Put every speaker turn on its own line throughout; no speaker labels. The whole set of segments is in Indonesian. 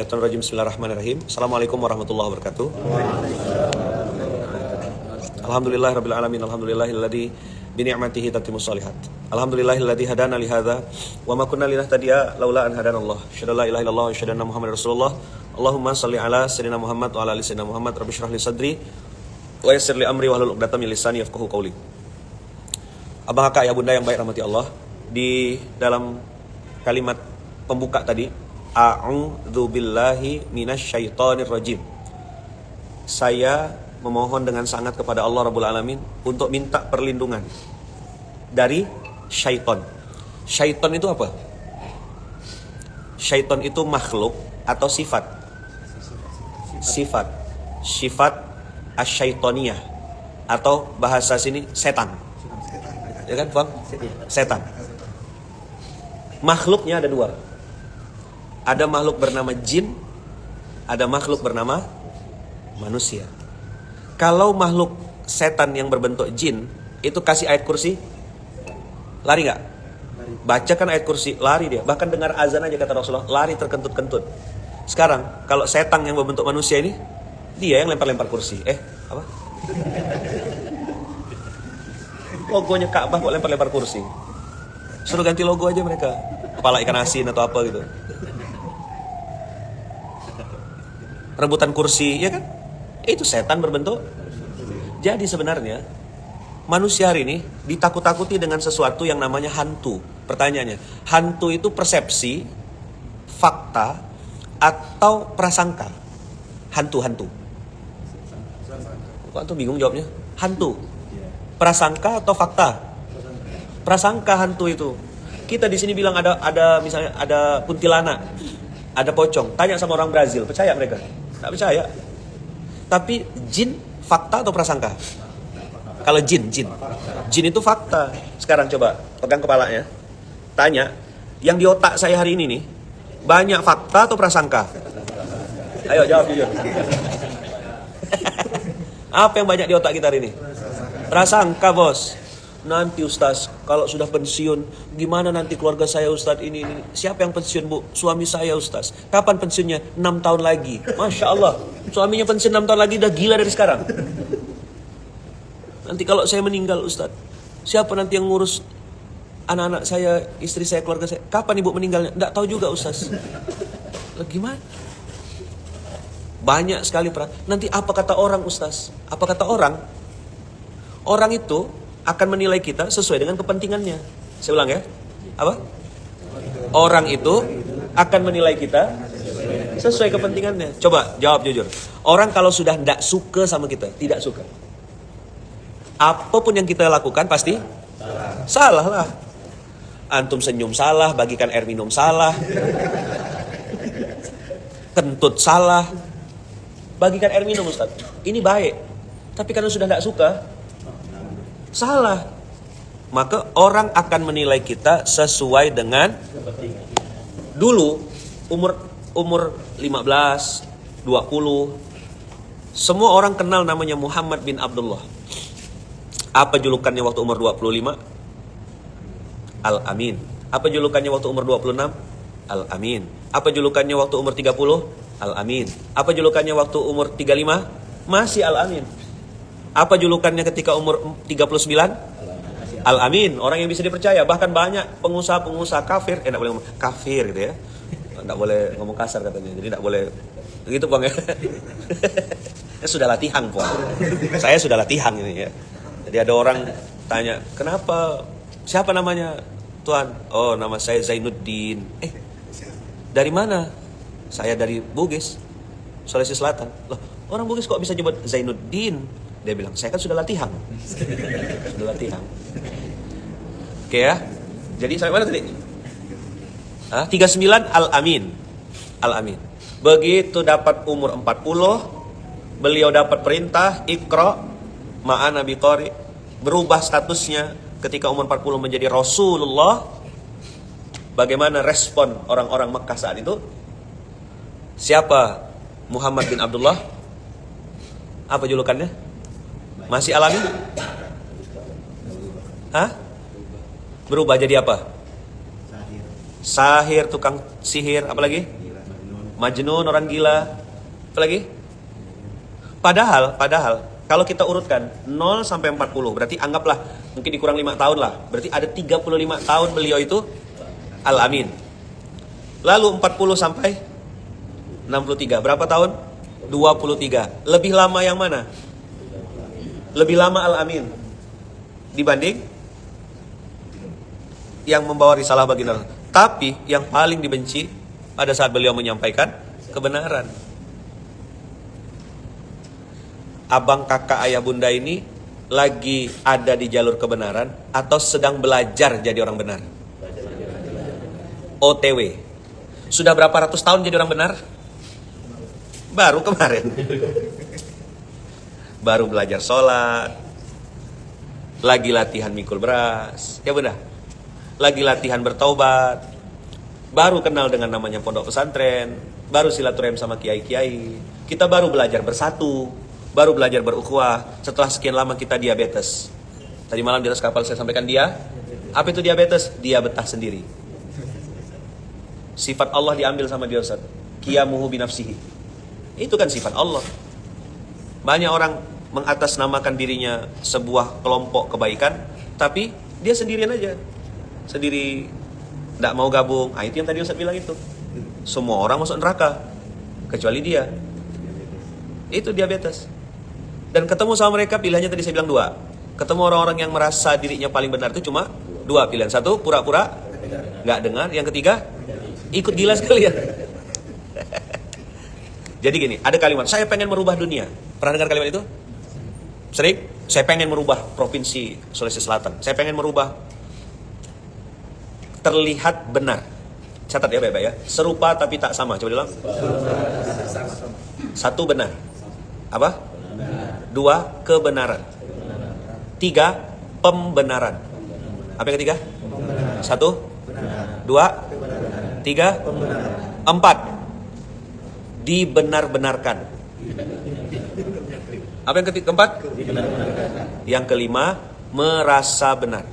Bismillahirrahmanirrahim. Assalamualaikum warahmatullahi wabarakatuh. Alhamdulillahirabbil alamin. Alhamdulillahilladzi bi ni'matihi tatimmus shalihat. Alhamdulillahilladzi hadana li hadza wa ma kunna linahtadiya laula an hadanallah. Asyhadu la ilaha illallah wa asyhadu anna Muhammadar Rasulullah. Allahumma shalli ala sayyidina Muhammad wa ala ali sayyidina Muhammad. Rabbi shrah li sadri wa yassir li amri wahlul 'uqdatam min lisani yafqahu qawli. Abang kakak ya bunda yang baik rahmati Allah, di dalam kalimat pembuka tadi, A'udzu billahi minasyaitonir rajim. Saya memohon dengan sangat kepada Allah Rabbul Alamin untuk minta perlindungan dari syaiton. Syaiton itu apa? Syaiton itu makhluk atau sifat? Sifat asyaitoniyah, atau bahasa sini setan. Ya kan, Bang? Setan. Makhluknya ada dua. Ada makhluk bernama jin, ada makhluk bernama manusia. Kalau makhluk setan yang berbentuk jin itu kasih ayat kursi, lari gak? Bacakan ayat kursi, lari dia. Bahkan dengar azan aja kata Rasulullah, lari terkentut-kentut. Sekarang kalau setan yang berbentuk manusia ini, dia yang lempar-lempar kursi. Apa? Logonya Ka'bah kok lempar-lempar kursi. Suruh ganti logo aja mereka, kepala ikan asin atau apa gitu. Rebutan kursi, ya kan? Itu setan berbentuk. Jadi sebenarnya manusia hari ini ditakut-takuti dengan sesuatu yang namanya hantu. Pertanyaannya, hantu itu persepsi, fakta, atau prasangka? Hantu. Kok antum bingung jawabnya? Hantu, prasangka atau fakta? Prasangka hantu itu. Kita di sini bilang ada misalnya ada kuntilanak, ada pocong. Tanya sama orang Brazil, percaya mereka? Tak percaya. Tapi jin fakta atau prasangka? Kalau jin itu fakta. Sekarang coba pegang kepalanya, tanya, yang di otak saya hari ini nih banyak fakta atau prasangka? Ayo jawab jujur. Apa yang banyak di otak kita hari ini? Prasangka, bos. Nanti Ustaz, kalau sudah pensiun, gimana nanti keluarga saya Ustaz ini? Siapa yang pensiun, Bu? Suami saya Ustaz. Kapan pensiunnya? 6 tahun lagi. Masya Allah, suaminya pensiun 6 tahun lagi, udah gila dari sekarang. Nanti kalau saya meninggal Ustaz, siapa nanti yang ngurus anak-anak saya, istri saya, keluarga saya? Kapan ibu meninggalnya? Nggak tahu juga Ustaz. Gimana? Banyak sekali nanti apa kata orang Ustaz? Apa kata orang? Orang itu akan menilai kita sesuai dengan kepentingannya. Saya ulang ya. Apa? Orang itu akan menilai kita sesuai kepentingannya. Coba jawab jujur. Orang kalau sudah tidak suka sama kita, tidak suka, apapun yang kita lakukan pasti salah lah. Antum senyum salah, bagikan air minum salah, kentut salah, bagikan air minum Ustaz, ini baik. Tapi karena sudah tidak suka, salah. Maka orang akan menilai kita sesuai dengan dulu umur 15, 20. Semua orang kenal namanya Muhammad bin Abdullah. Apa julukannya waktu umur 25? Al-Amin. Apa julukannya waktu umur 26? Al-Amin. Apa julukannya waktu umur 30? Al-Amin. Apa julukannya waktu umur 35? Masih Al-Amin. Apa julukannya ketika umur 39? Al-Amin, orang yang bisa dipercaya. Bahkan banyak pengusaha-pengusaha kafir, tidak boleh ngomong kafir gitu ya. Tidak boleh ngomong kasar katanya. Jadi tidak boleh begitu, Bang ya. Sudah latihan, Bang. Saya sudah latihan ini ya. Jadi ada orang tanya, "Kenapa? Siapa namanya, Tuan?" "Oh, nama saya Zainuddin." Dari mana?" "Saya dari Bugis, Sulawesi Selatan." "Loh, orang Bugis kok bisa nyebut Zainuddin?" Dia bilang, "Saya kan sudah latihan." Sudah latihan. Oke ya. Jadi sampai mana tadi? 39 Al-Amin. Al-Amin. Begitu dapat umur 40, beliau dapat perintah Iqra ma'ana biqari. Berubah statusnya ketika umur 40 menjadi Rasulullah. Bagaimana respon orang-orang Mekah saat itu? Siapa Muhammad bin Abdullah? Apa julukannya? Masih alami? Berubah jadi apa? Sahir, tukang sihir, apa lagi? Majnun, orang gila. Apa lagi? Padahal kalau kita urutkan 0 sampai 40, berarti anggaplah mungkin dikurang 5 tahun lah. Berarti ada 35 tahun beliau itu Al-Amin. Lalu 40 sampai 63, berapa tahun? 23. Lebih lama yang mana? Lebih lama Al-Amin dibanding yang membawa risalah baginda. Tapi yang paling dibenci pada saat beliau menyampaikan kebenaran. Abang, kakak, ayah, bunda ini lagi ada di jalur kebenaran atau sedang belajar jadi orang benar? OTW. Sudah berapa ratus tahun jadi orang benar? Baru kemarin. Baru belajar sholat, lagi latihan mikul beras, ya bunda, lagi latihan bertaubat, baru kenal dengan namanya pondok pesantren, baru silaturahim sama kiai-kiai, kita baru belajar bersatu, baru belajar berukhuwah. Setelah sekian lama kita diabetes. Tadi malam di atas kapal saya sampaikan dia, apa itu diabetes? Dia betah sendiri. Sifat Allah diambil sama dia, Ustaz. Qiyamuhu binafsihi. Itu kan sifat Allah. Banyak orang mengatasnamakan dirinya sebuah kelompok kebaikan, tapi dia sendirian aja. Sendiri, tidak mau gabung. Itu yang tadi Ustaz bilang itu. Semua orang masuk neraka, kecuali dia. Itu diabetes. Dan ketemu sama mereka pilihannya tadi saya bilang 2. Ketemu orang-orang yang merasa dirinya paling benar itu cuma 2 pilihan. 1, pura-pura nggak dengar. Yang ketiga, ikut gila sekalian. Jadi gini, ada kalimat, saya pengen merubah dunia. Pernah dengar kalimat itu? Sering? Saya pengen merubah provinsi Sulawesi Selatan. Saya pengen merubah terlihat benar. Catat ya baik-baik ya. Serupa tapi tak sama. Coba diulang. 1, benar. Apa? 2, kebenaran. 3, pembenaran. Apa yang ketiga? 1, 2, 3, 4, dibenar-benarkan. Apa yang keempat? Yang kelima, merasa benar.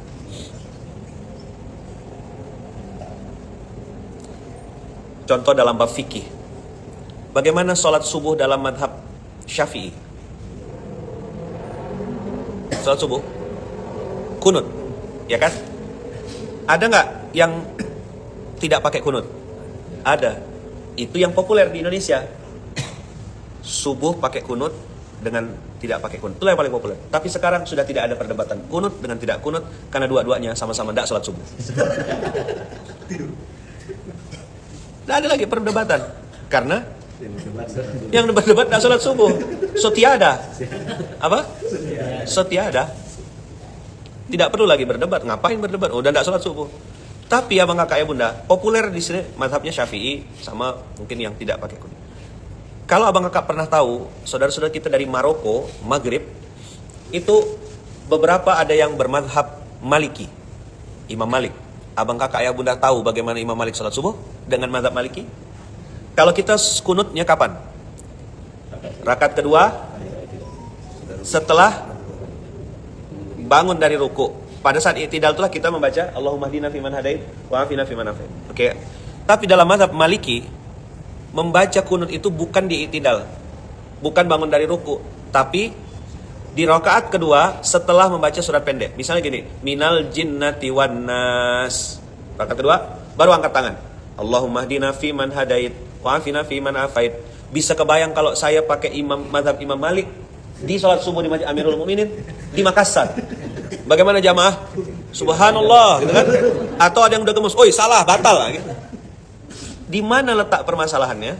Contoh dalam bab fikih. Bagaimana sholat subuh dalam madhab Syafi'i? Sholat subuh kunut, ya kan? Ada nggak yang tidak pakai kunut? Ada. Itu yang populer di Indonesia. Subuh pakai kunut dengan tidak pakai kunut. Itulah yang paling populer. Tapi sekarang sudah tidak ada perdebatan kunut dengan tidak kunut, karena dua-duanya sama-sama tidak sholat subuh. Tidak ada lagi perdebatan. Karena yang debat-debat tidak sholat subuh. So tiada. Apa? So tiada. Tidak perlu lagi berdebat. Ngapain berdebat? Oh, udah tidak sholat subuh. Tapi abang kakak ya bunda, populer di sini mazhabnya Syafi'i sama mungkin yang tidak pakai kunut. Kalau abang kakak pernah tahu, saudara-saudara kita dari Maroko, Maghrib, itu beberapa ada yang bermadhab Maliki, Imam Malik. Abang kakak ya bunda tahu bagaimana Imam Malik sholat subuh dengan mazhab Maliki? Kalau kita kunutnya kapan? Rakaat kedua setelah bangun dari ruku. Pada saat i'tidal itulah kita membaca Allahumma hdina fiman hadait wa afina fiman afait. Oke. Tapi dalam mazhab Maliki, membaca kunut itu bukan di i'tidal. Bukan bangun dari ruku, tapi di rakaat kedua setelah membaca surat pendek. Misalnya gini, minal jinnati wan nas. Rakaat kedua baru angkat tangan. Allahumma hdina fiman hadait wa afina fiman afait. Bisa kebayang kalau saya pakai mazhab Imam Malik di sholat subuh di Masjid Amirul Mukminin di Makassar. Bagaimana jamaah? Subhanallah, gitu kan? Atau ada yang udah gemes, oi salah, batal, gitu. Di mana letak permasalahannya?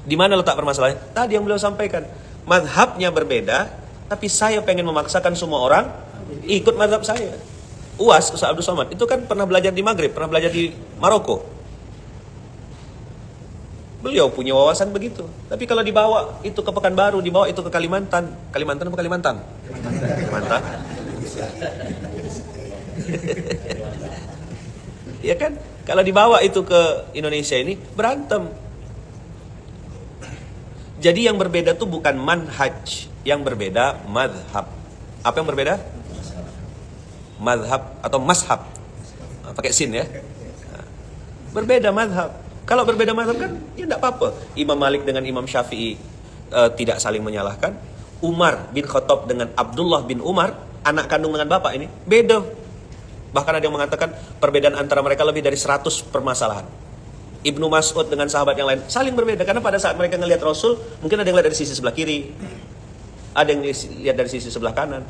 Di mana letak permasalahannya? Tadi yang beliau sampaikan, mazhabnya berbeda, tapi saya pengen memaksakan semua orang ikut mazhab saya. Ustaz Abdul Somad itu kan pernah belajar di Maghrib, pernah belajar di Maroko. Beliau punya wawasan begitu. Tapi kalau dibawa itu ke Pekanbaru, dibawa itu ke Kalimantan. Kalimantan apa Kalimantan? Kalimantan. Ya kan? Kalau dibawa itu ke Indonesia ini berantem. Jadi yang berbeda tuh bukan manhaj, yang berbeda madhab. Apa yang berbeda? Madhab atau mashab. Pakai sin ya. Berbeda madhab. Kalau berbeda mazhab kan, ya tidak apa-apa. Imam Malik dengan Imam Syafi'i tidak saling menyalahkan. Umar bin Khattab dengan Abdullah bin Umar, anak kandung dengan bapak ini, beda. Bahkan ada yang mengatakan perbedaan antara mereka lebih dari 100 permasalahan. Ibnu Mas'ud dengan sahabat yang lain saling berbeda. Karena pada saat mereka ngelihat Rasul, mungkin ada yang lihat dari sisi sebelah kiri, ada yang lihat dari sisi sebelah kanan.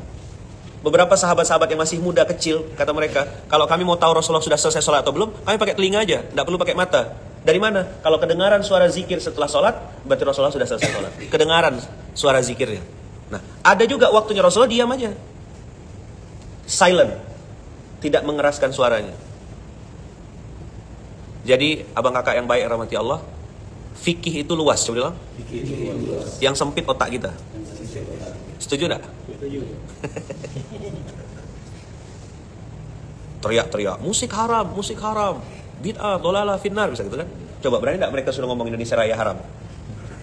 Beberapa sahabat-sahabat yang masih muda kecil, kata mereka, kalau kami mau tahu Rasulullah sudah selesai sholat atau belum, kami pakai telinga aja, tidak perlu pakai mata. Dari mana? Kalau kedengaran suara zikir setelah sholat, berarti Rasulullah sudah selesai sholat. Kedengaran suara zikirnya. Nah, ada juga waktunya Rasulullah diam aja, silent, tidak mengeraskan suaranya. Jadi abang kakak yang baik rahmati Allah, fikih itu luas, coba bilang. Yang sempit otak kita. Setuju enggak? Setuju. Teriak-teriak, musik haram, bid'ah, dolalah, finnar, bisa gitu kan? Coba berani enggak mereka suruh ngomong Indonesia Raya haram?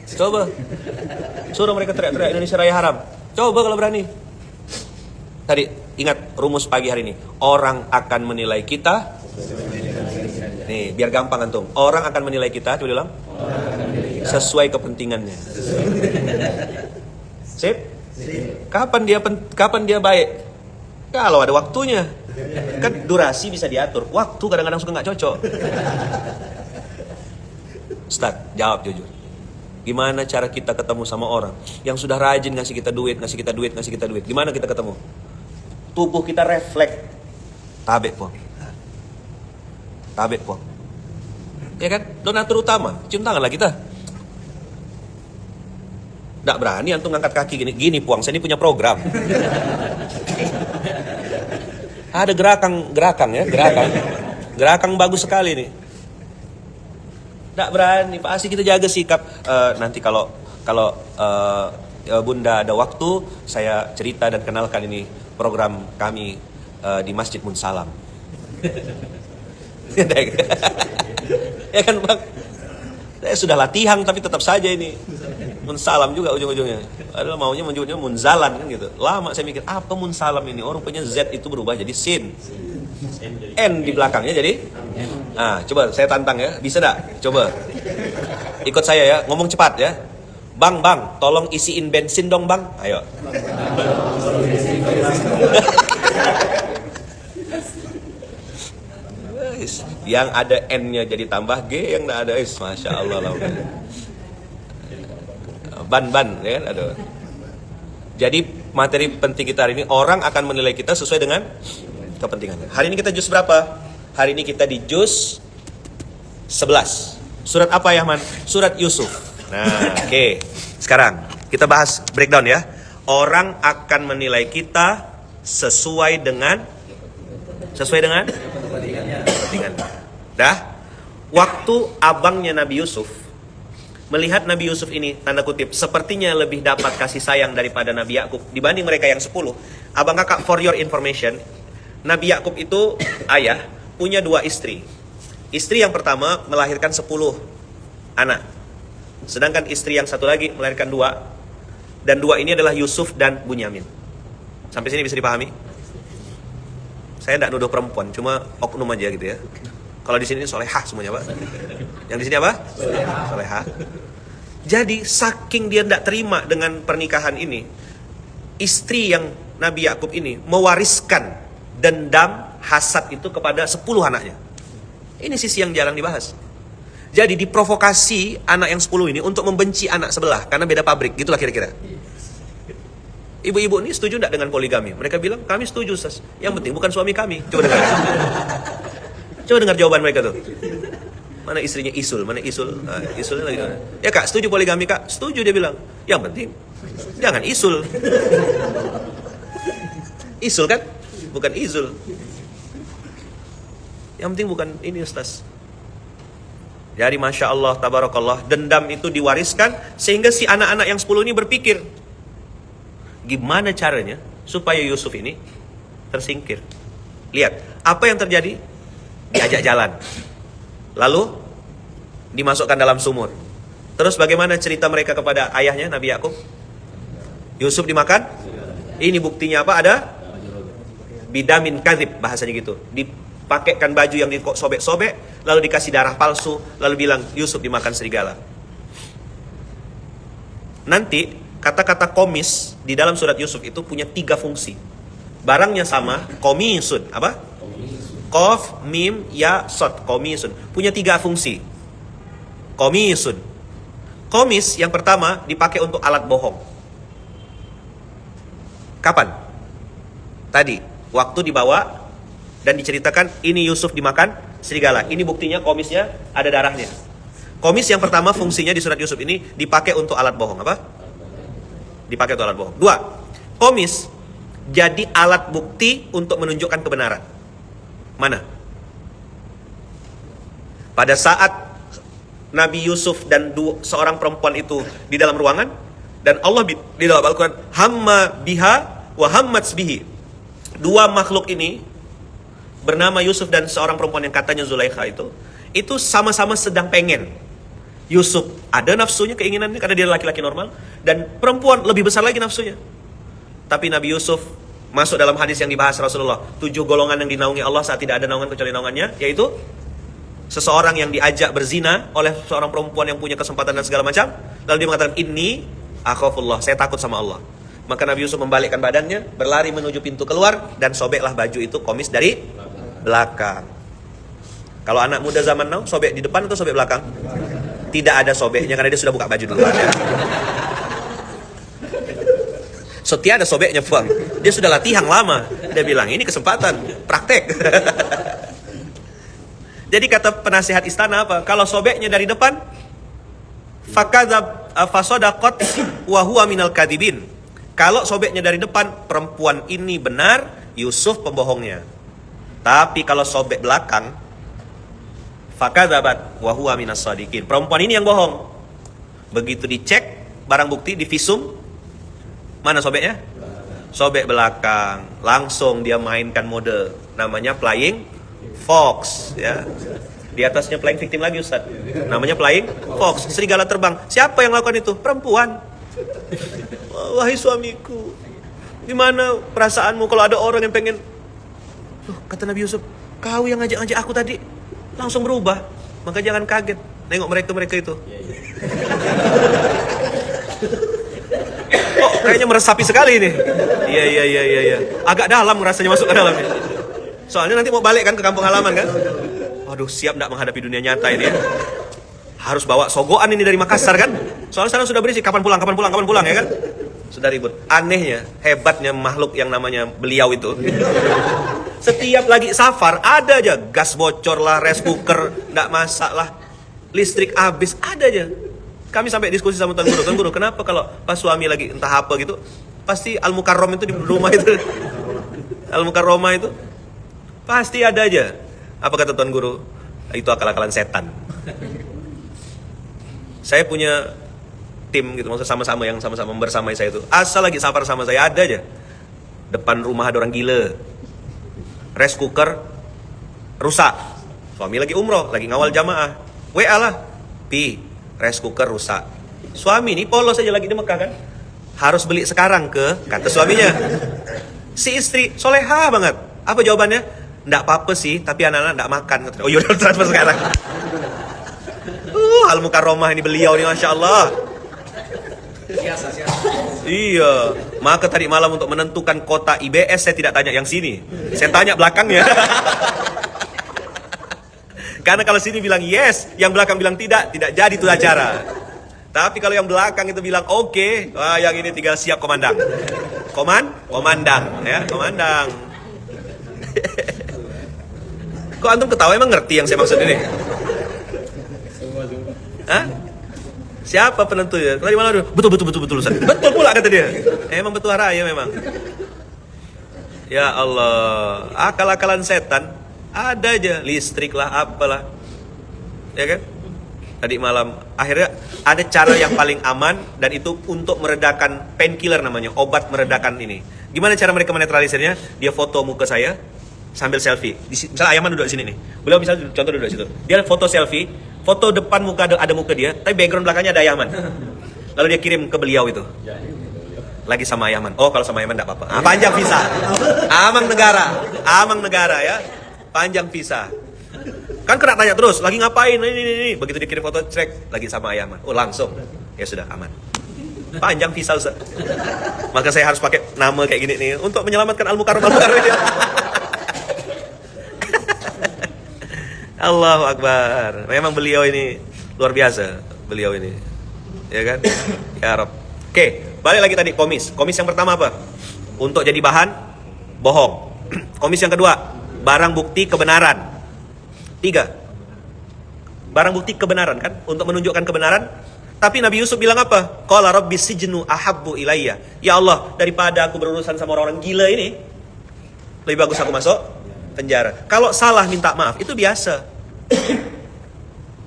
Coba. Suruh mereka teriak-teriak Indonesia Raya haram. Coba kalau berani. Tadi ingat rumus pagi hari ini. Orang akan menilai kita. Nih, biar gampang antum. Orang akan menilai kita, coba bilang. Sesuai kepentingannya. Sip? Kapan dia baik? Kalau ada waktunya. Kan durasi bisa diatur. Waktu kadang-kadang suka nggak cocok. Ustaz, jawab jujur. Gimana cara kita ketemu sama orang yang sudah rajin ngasih kita duit? Gimana kita ketemu? Tubuh kita refleks. Tabek po. Ya kan? Donatur utama. Cium tangan lah kita. Nggak berani antum ngangkat kaki gini puang. Saya ini punya program. Ada gerakan bagus sekali nih. Nggak berani, pasti kita jaga sikap. Nanti kalau Bunda ada waktu, saya cerita dan kenalkan ini program kami di Masjid Munsalam. Ya kan Bang? Saya sudah latihan tapi tetap saja ini Munsalam juga ujung-ujungnya. Adalah maunya menyebutnya Munzalan kan gitu. Lama saya mikir apa Munsalam ini? Oh rupanya Z itu berubah jadi Sin. N di belakangnya jadi. Nah, coba saya tantang ya. Bisa enggak? Coba. Ikut saya ya, ngomong cepat ya. Bang, tolong isiin bensin dong, Bang. Ayo. Yang ada N-nya jadi tambah G, yang enggak ada Masya Allah lah. Ban ya kan? Aduh. Jadi materi penting kita hari ini, orang akan menilai kita sesuai dengan kepentingannya. Hari ini kita juz berapa? Hari ini kita di juz 11. Surat apa ya, Man? Surat Yusuf. Nah, oke. Sekarang kita bahas breakdown ya. Orang akan menilai kita sesuai dengan kepentingan. Dah. Waktu abangnya Nabi Yusuf melihat Nabi Yusuf ini, tanda kutip, sepertinya lebih dapat kasih sayang daripada Nabi Yakub dibanding mereka yang 10. Abang kakak, for your information, Nabi Yakub itu ayah punya 2 istri. Istri yang pertama melahirkan 10 anak. Sedangkan istri yang satu lagi melahirkan 2. Dan 2 ini adalah Yusuf dan Bunyamin. Sampai sini bisa dipahami? Saya tidak nuduh perempuan, cuma oknum aja gitu ya. Kalau di sini solehah semuanya, Pak. Yang di sini apa? Solehah. Jadi saking dia tidak terima dengan pernikahan ini, istri yang Nabi Yakub ini mewariskan dendam hasad itu kepada 10 anaknya. Ini sisi yang jarang dibahas. Jadi diprovokasi anak yang 10 ini untuk membenci anak sebelah karena beda pabrik, gitulah kira-kira. Ibu-ibu ini setuju tidak dengan poligami? Mereka bilang, kami setuju, Sas. Yang penting bukan suami kami. Coba dengar jawaban mereka tuh. Mana istrinya Isul? Mana Isul? Nah, Isulnya lagi. Ya Kak, setuju poligami Kak? Setuju dia bilang. Yang penting jangan Isul. Isul kan? Bukan Izul. Yang penting bukan ini Ustaz. Jadi Masya Allah, Tabarakallah, dendam itu diwariskan sehingga si anak-anak yang 10 ini berpikir, gimana caranya supaya Yusuf ini tersingkir. Lihat, apa yang terjadi? Diajak jalan, lalu dimasukkan dalam sumur. Terus bagaimana cerita mereka kepada ayahnya Nabi Yakub? Yusuf dimakan. Ini buktinya apa? Ada bidamin kadzib, bahasanya gitu. pakaikan baju yang disobek-sobek, lalu dikasih darah palsu, lalu bilang Yusuf dimakan serigala. Nanti kata-kata komis di dalam surat Yusuf itu punya 3 fungsi. Barangnya sama, komisun, apa? Kof, mim, ya, sod, komisun. Punya 3 fungsi. Komisun. Komis yang pertama dipakai untuk alat bohong. Kapan? Tadi, waktu dibawa dan diceritakan ini Yusuf dimakan serigala. Ini buktinya komisnya ada darahnya. Komis yang pertama fungsinya di surat Yusuf ini dipakai untuk alat bohong. Apa? Dipakai untuk alat bohong. 2. Komis jadi alat bukti untuk menunjukkan kebenaran. Mana? Pada saat Nabi Yusuf dan seorang perempuan itu di dalam ruangan, dan Allah di dalam Al-Quran hamma biha wa hammats bihi. 2 makhluk ini bernama Yusuf dan seorang perempuan yang katanya Zulaikha itu sama-sama sedang pengen. Yusuf ada nafsunya, keinginannya karena dia laki-laki normal, dan perempuan lebih besar lagi nafsunya. Tapi Nabi Yusuf masuk dalam hadis yang dibahas Rasulullah, 7 golongan yang dinaungi Allah saat tidak ada naungan kecuali naungannya, yaitu seseorang yang diajak berzina oleh seorang perempuan yang punya kesempatan dan segala macam, lalu dia mengatakan inni akhafullah, saya takut sama Allah. Maka Nabi Yusuf membalikkan badannya, berlari menuju pintu keluar, dan sobeklah baju itu komis dari belakang. Kalau anak muda zaman now, sobek di depan atau sobek belakang? Tidak ada sobeknya karena dia sudah buka baju duluan. Ya. So tiada sobeknya, Bang. Dia sudah latihan lama. Dia bilang ini kesempatan, praktek. Jadi kata penasihat istana apa? Kalau sobeknya dari depan, fakadzab fasodaqat wa huwa minal kadibin. Kalau sobeknya dari depan, perempuan ini benar, Yusuf pembohongnya. Tapi kalau sobek belakang, fakadzabat wa huwa minas shadiqin. Perempuan ini yang bohong. Begitu dicek barang bukti di visum, mana sobeknya? Sobek belakang. Langsung dia mainkan mode namanya flying fox, ya. Di atasnya flying victim lagi, Ustaz. Namanya flying fox, serigala terbang. Siapa yang lakukan itu? Perempuan. Wahai suamiku, gimana perasaanmu kalau ada orang yang pengen? Kata Nabi Yusuf, kau yang ngajak-ngajak aku tadi langsung berubah. Maka jangan kaget nengok mereka itu. Oh, kayaknya meresapi sekali ini. Iya. Agak dalam rasanya masuk ke dalam. Soalnya nanti mau balik kan ke kampung halaman kan. Waduh, siap enggak menghadapi dunia nyata ini ya. Harus bawa sogoan ini dari Makassar kan. Soalnya sana sudah berisi kapan pulang ya kan. Sudah ribut. Anehnya, hebatnya makhluk yang namanya beliau itu. Setiap lagi safar ada aja gas bocor lah, rice cooker enggak masak lah, listrik habis, ada aja. Kami sampai diskusi sama Tuan Guru, kenapa kalau pas suami lagi entah apa gitu, pasti Al-Mukarrom itu di rumah itu. Al-Mukarromah itu pasti ada aja. Apa kata Tuan Guru? Itu akal-akalan setan. Saya punya tim gitu, maksudnya sama-sama yang sama-sama bersamai saya itu. Asal lagi safar sama saya ada aja. Depan rumah ada orang gila. Rice cooker rusak. Suami lagi umroh, lagi ngawal jamaah. WA lah. Rice cooker rusak. Suami ini polos aja lagi di Mekah kan. Harus beli sekarang kata suaminya. Si istri soleha banget. Apa jawabannya? Nggak apa-apa sih, tapi anak-anak nggak makan. Oh yaudah transfer sekarang. Al-Mukarromah ini beliau nih, Masya Allah.
Siasa.
Iya. Maka tadi malam untuk menentukan kota IBS saya tidak tanya yang sini. Saya tanya belakangnya. Karena kalau sini bilang yes, yang belakang bilang tidak jadi itu acara. Tapi kalau yang belakang itu bilang oke, wah yang ini tinggal siap komandang. Komandang, ya, komandang. Kok antum ketawa, emang ngerti yang saya maksud ini? Hah? Siapa penentunya? Tadi malam betul Ustaz. Betul pula kata dia. Emang betul raya memang. Ya Allah, akal-akalan setan ada aja, listrik lah apalah. Ya kan? Tadi malam akhirnya ada cara yang paling aman, dan itu untuk meredakan painkiller namanya, obat meredakan ini. Gimana cara mereka menetralisirnya? Dia foto muka saya sambil selfie. Misalnya Ayaman duduk di sini nih. Beliau misalnya contoh duduk di situ. Dia foto selfie, foto depan muka ada muka dia, tapi background belakangnya ada Ayaman. Lalu dia kirim ke beliau itu. Lagi sama Ayaman. Oh, kalau sama Ayaman enggak apa-apa. Panjang visa. Amang negara ya. panjang visa. Kan kena tanya terus, lagi ngapain? Ini. Begitu dikirim foto, cek lagi sama ayah, man. Oh langsung, ya sudah aman. Panjang visa Ustaz. Maka saya harus pakai nama kayak gini nih untuk menyelamatkan Al-Mukarram ini. Allahu Akbar. Memang beliau ini luar biasa, beliau ini. Ya kan? Ya Rabb. Oke, balik lagi tadi komis. Komis yang pertama apa? Untuk jadi bahan bohong. Komis yang kedua, barang bukti kebenaran. 3. Barang bukti kebenaran kan? Untuk menunjukkan kebenaran. Tapi Nabi Yusuf bilang apa? Qala rabbi sijnu ahabbu ilayya. Ya Allah, daripada aku berurusan sama orang-orang gila ini, lebih bagus aku masuk penjara. Kalau salah minta maaf, itu biasa.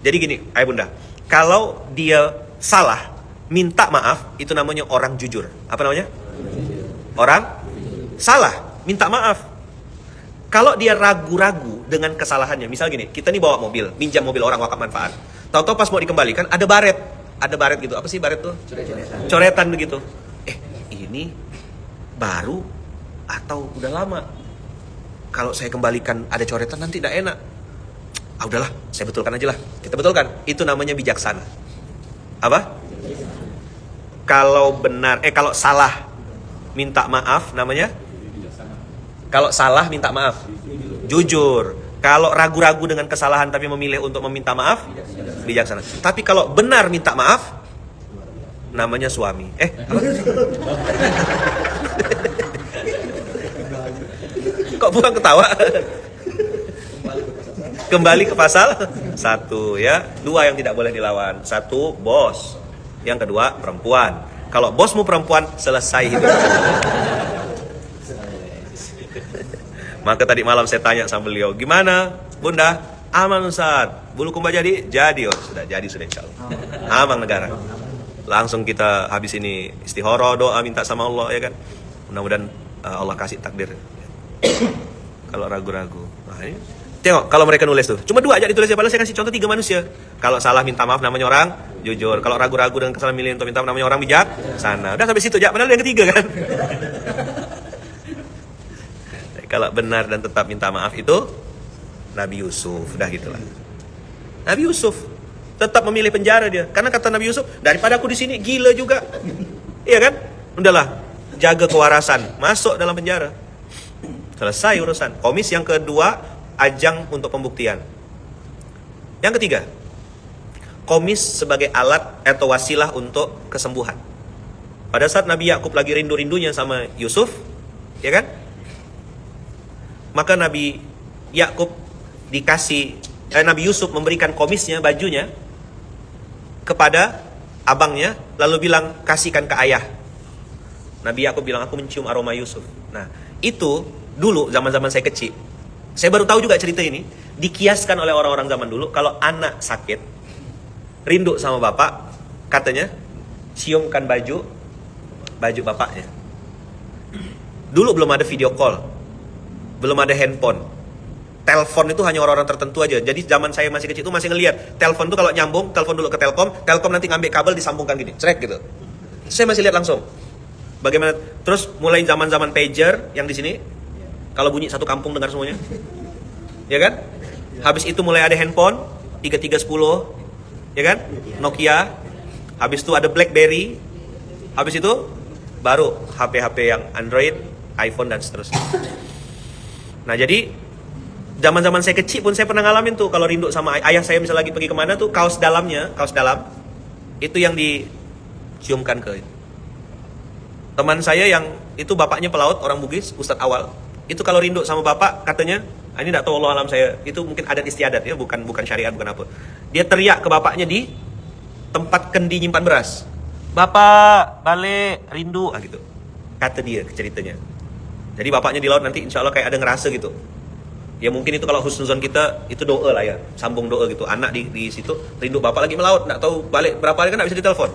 Jadi gini, ayah bunda, kalau dia salah minta maaf, itu namanya orang jujur. Apa namanya? Orang salah minta maaf. Kalau dia ragu-ragu dengan kesalahannya, misal gini, kita nih bawa mobil, minjam mobil orang wakaf manfaat. Tahu-tahu pas mau dikembalikan ada baret gitu. Apa sih baret tuh? Coretan begitu. Ini baru atau udah lama? Kalau saya kembalikan ada coretan nanti tidak enak. Udahlah, saya betulkan aja lah. Kita betulkan. Itu namanya bijaksana. Apa? Kalau salah minta maaf namanya? Kalau salah minta maaf, jujur. Kalau ragu-ragu dengan kesalahan tapi memilih untuk meminta maaf, bijaksana. Tapi kalau benar minta maaf, namanya suami. Apa? Kok bukan ketawa? Kembali ke pasal 1 ya. 2 yang tidak boleh dilawan. 1 bos. Yang kedua perempuan. Kalau bosmu perempuan, selesai hidup. Maka tadi malam saya tanya sama beliau, gimana bunda? Aman Ustaz. Bulu kumba jadi? Jadi. Sudah insya Allah. Aman negara. Langsung kita habis ini istihara, doa minta sama Allah ya kan. Mudah-mudahan Allah kasih takdir. Kalau ragu-ragu. Nah ini tengok, kalau mereka nulis tuh cuma 2 aja ditulis, padahal saya kasih contoh 3 manusia. Kalau salah minta maaf namanya orang jujur. Kalau ragu-ragu dengan kesalahan milih untuk minta maaf namanya orang bijaksana. Udah sampai situ aja, padahal yang ketiga kan. Kalau benar dan tetap minta maaf itu Nabi Yusuf. Udah gitulah. Nabi Yusuf tetap memilih penjara dia, karena kata Nabi Yusuf, daripada aku di sini gila juga. Iya kan? Udahlah, jaga kewarasan, masuk dalam penjara. Selesai urusan. Komis yang kedua, ajang untuk pembuktian. Yang ketiga, komis sebagai alat atau wasilah untuk kesembuhan. Pada saat Nabi Yakub lagi rindu-rindunya sama Yusuf, ya kan? Maka Nabi Yakub Nabi Yusuf memberikan komisnya, bajunya kepada abangnya, lalu bilang kasihkan ke ayah. Nabi Yakub bilang aku mencium aroma Yusuf. Nah, itu dulu zaman-zaman saya kecil. Saya baru tahu juga cerita ini, dikiaskan oleh orang-orang zaman dulu, kalau anak sakit, rindu sama bapak, katanya ciumkan baju bapaknya. Dulu belum ada video call, belum ada handphone. Telepon itu hanya orang-orang tertentu aja. Jadi zaman saya masih kecil itu masih ngelihat telepon tuh kalau nyambung, telepon dulu ke Telkom nanti ngambil kabel disambungkan gini, cerek gitu. Saya masih lihat langsung. Bagaimana? Terus mulai zaman-zaman pager yang di sini, kalau bunyi satu kampung dengar semuanya, ya kan? Habis itu mulai ada handphone 3310, ya kan? Nokia. Habis itu ada BlackBerry. Habis itu baru HP-HP yang Android, iPhone dan seterusnya. Nah jadi zaman-zaman saya kecil pun saya pernah ngalamin tuh, kalau rindu sama ayah saya misalnya lagi pergi kemana tuh, kaos dalam itu yang diciumkan ke teman saya yang itu bapaknya pelaut, orang Bugis, Ustadz Awal. Itu kalau rindu sama bapak katanya, ini tidak tahu Allah alam saya, itu mungkin adat istiadat ya, bukan syariat, bukan apa. Dia teriak ke bapaknya di tempat kendi nyimpan beras, bapak balik rindu, gitu kata dia ceritanya. Jadi bapaknya di laut nanti insya Allah kayak ada ngerasa gitu. Ya mungkin itu kalau husnuzon kita itu doa lah ya, sambung doa gitu. Anak di situ rindu bapak lagi melaut, nggak tahu balik berapa hari kan nggak bisa ditelepon.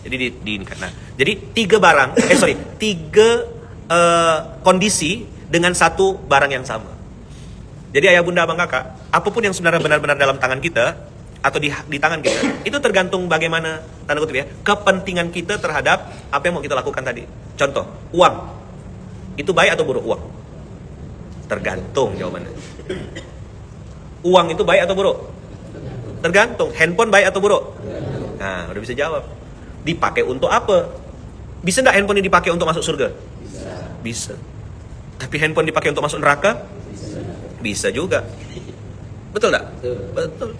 Jadi di nah, jadi 3 kondisi dengan 1 barang yang sama. Jadi ayah bunda abang kakak, apapun yang sebenarnya benar-benar dalam tangan kita atau di tangan kita, itu tergantung bagaimana tanda kutip ya, kepentingan kita terhadap apa yang mau kita lakukan tadi. Contoh, uang. Itu baik atau buruk uang? Tergantung jawabannya. Uang itu baik atau buruk? Tergantung. Handphone baik atau buruk? Nah, udah bisa jawab. Dipakai untuk apa? Bisa nggak handphone ini dipakai untuk masuk surga? Bisa. Tapi handphone dipakai untuk masuk neraka? Bisa juga. Betul nggak? Betul.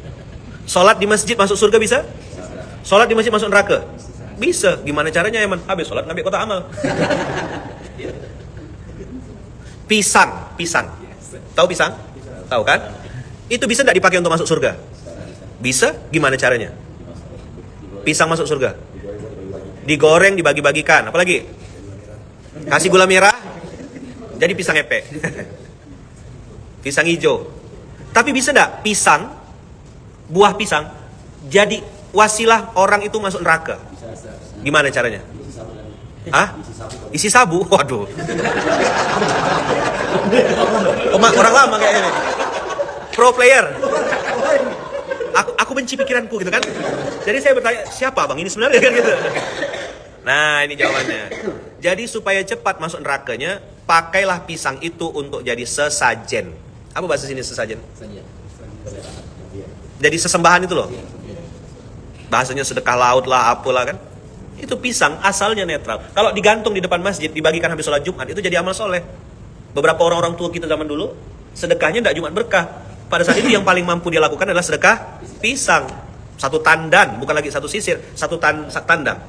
Sholat di masjid masuk surga bisa? Sholat di masjid masuk neraka? Bisa. Gimana caranya ya, man? Habis sholat ngambil kotak amal. Pisang. Tahu pisang? Tahu kan? Itu bisa nggak dipakai untuk masuk surga? Bisa. Gimana caranya? Pisang masuk surga? Digoreng, dibagi-bagikan. Apalagi? Kasih gula merah, jadi pisang epek. Pisang hijau. Tapi bisa nggak pisang, buah pisang, jadi wasilah orang itu masuk neraka? Gimana caranya? Hah? Isi sabu? Waduh. Orang lama kayaknya nih. Pro player. Aku benci pikiranku gitu kan. Jadi saya bertanya, siapa bang ini sebenarnya kan gitu. Nah, ini jawabannya. Jadi supaya cepat masuk nerakanya, pakailah pisang itu untuk jadi sesajen. Apa bahasa sini sesajen? Jadi sesembahan itu loh. Bahasanya sedekah laut lah, apalah kan. Itu pisang asalnya netral. Kalau digantung di depan masjid, dibagikan habis sholat Jumat, itu jadi amal soleh. Beberapa orang-orang tua kita zaman dulu, sedekahnya tidak Jumat berkah. Pada saat itu yang paling mampu dia lakukan adalah sedekah pisang. Satu tandan, bukan lagi satu sisir, satu tandang.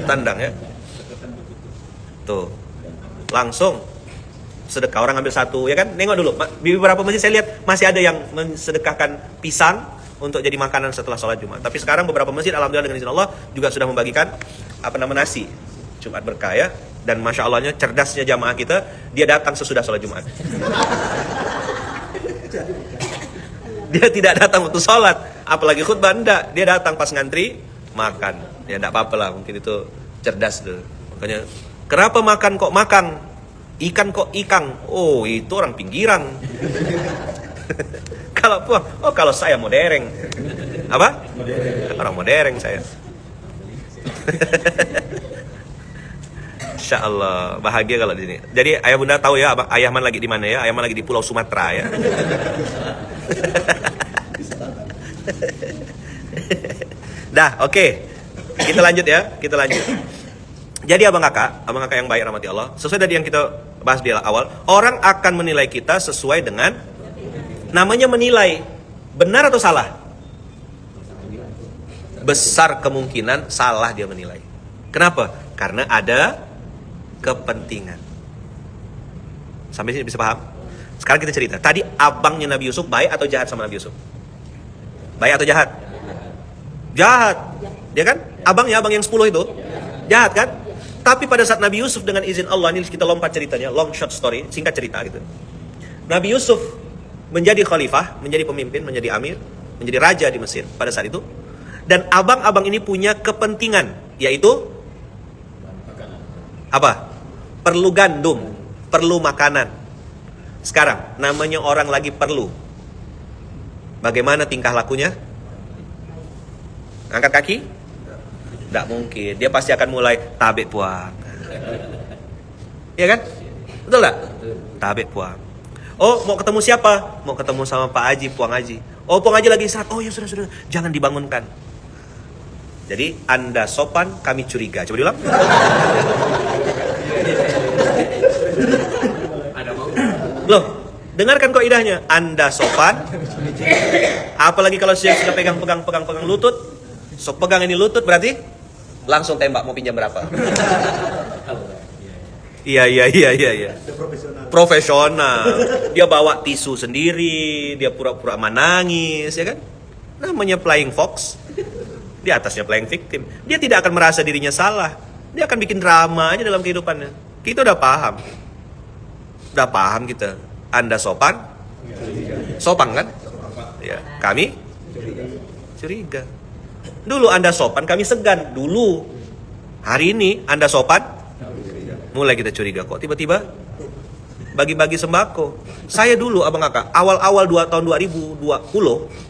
Tandang ya. Tuh. Langsung sedekah, orang ambil satu ya kan. Nengok dulu, di beberapa masjid saya lihat masih ada yang mensedekahkan pisang untuk jadi makanan setelah sholat Jumat. Tapi sekarang beberapa masjid alhamdulillah dengan izin Allah juga sudah membagikan nasi Jumat berkah ya. Dan masya Allahnya cerdasnya jamaah kita, dia datang sesudah sholat Jumat. Dia tidak datang waktu sholat, apalagi khutbah enggak. Dia datang pas ngantri makan. Ya enggak apa-apa lah, mungkin itu cerdas tuh. Makanya, kenapa makan kok makan? Ikan kok ikang? Oh, itu orang pinggiran. Kalau saya mau dereng. Apa? Orang mau dereng saya. Insya Allah bahagia kalau di sini. Jadi ayah bunda tahu ya, ayah man lagi di mana ya? Ayah man lagi di Pulau Sumatera ya. Dah, oke. Kita lanjut ya, kita lanjut. Jadi abang kakak yang baik rahmati Allah, sesuai dari yang kita bahas di awal, orang akan menilai kita sesuai dengan namanya menilai. Benar atau salah? Besar kemungkinan salah dia menilai. Kenapa? Karena ada kepentingan. Sampai sini bisa paham? Sekarang kita cerita. Tadi abangnya Nabi Yusuf baik atau jahat sama Nabi Yusuf? Baik atau jahat? Jahat. Dia kan? Abang yang 10 itu? Jahat kan? Tapi pada saat Nabi Yusuf dengan izin Allah, ini kita lompat ceritanya, long short story, singkat cerita gitu. Nabi Yusuf menjadi khalifah, menjadi pemimpin, menjadi amir, menjadi raja di Mesir pada saat itu. Dan abang-abang ini punya kepentingan, yaitu apa? Perlu gandum, perlu makanan. Sekarang, namanya orang lagi perlu. Bagaimana tingkah lakunya? Angkat kaki? Tidak mungkin. Dia pasti akan mulai tabik puang. Iya kan? Betul tak? Tabik puang. Oh, mau ketemu siapa? Mau ketemu sama Pak Haji, Puang Haji. Oh, Puang Haji lagi istirahat. Oh ya sudah. Jangan dibangunkan. Jadi, Anda sopan, kami curiga. Coba diulang. Loh, dengarkan kaidahnya. Anda sopan. Apalagi kalau sudah pegang lutut. So pegang ini lutut berarti langsung tembak, mau pinjam berapa? Iya. Profesional. Dia bawa tisu sendiri, dia pura-pura menangis, ya kan? Namanya flying fox. Di atasnya flying victim. Dia tidak akan merasa dirinya salah. Dia akan bikin drama aja dalam kehidupannya. Kita udah paham. Udah paham kita. Anda sopan? Sopan kan? Ya, kami curiga. Dulu Anda sopan, kami segan. Dulu. Hari ini Anda sopan, mulai kita curiga. Kok tiba-tiba bagi-bagi sembako. Saya dulu abang kakak, awal-awal tahun 2020,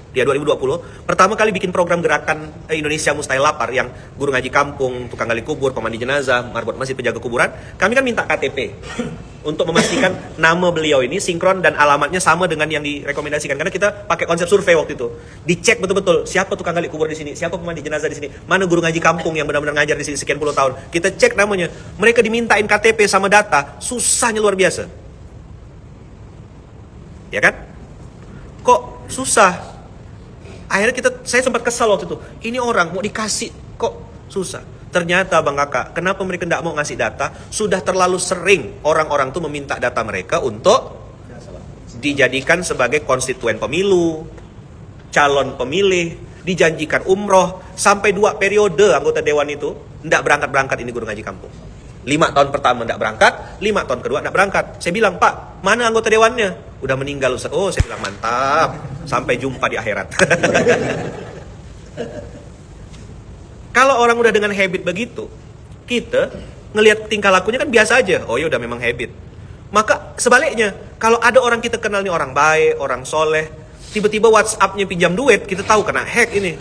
dia 2020 pertama kali bikin program gerakan Indonesia Mustahil Lapar yang guru ngaji kampung, tukang gali kubur, pemandi jenazah, marbot masjid, penjaga kuburan. Kami kan minta KTP untuk memastikan nama beliau ini sinkron dan alamatnya sama dengan yang direkomendasikan, karena kita pakai konsep survei waktu itu. Dicek betul-betul siapa tukang gali kubur di sini, siapa pemandi jenazah di sini, mana guru ngaji kampung yang benar-benar ngajar di sini sekian puluh tahun. Kita cek namanya. Mereka dimintain KTP sama data, susahnya luar biasa. Ya kan? Kok susah? Akhirnya saya sempat kesal waktu itu. Ini orang mau dikasih kok susah. Ternyata Bang Kakak, kenapa mereka tidak mau ngasih data? Sudah terlalu sering orang-orang tuh meminta data mereka untuk dijadikan sebagai konstituen pemilu, calon pemilih, dijanjikan umroh, sampai 2 periode anggota dewan itu tidak berangkat-berangkat ini guru ngaji kampung. 5 tahun pertama tidak berangkat, 5 tahun kedua tidak berangkat. Saya bilang, Pak, mana anggota dewannya? Udah meninggal Ustaz. Oh, saya bilang mantap. Sampai jumpa di akhirat. Kalau orang udah dengan habit begitu, kita ngelihat tingkah lakunya kan biasa aja. Oh ya udah memang habit. Maka sebaliknya, kalau ada orang kita kenal nih orang baik, orang soleh, tiba-tiba WhatsApp-nya pinjam duit, kita tahu kena hack ini.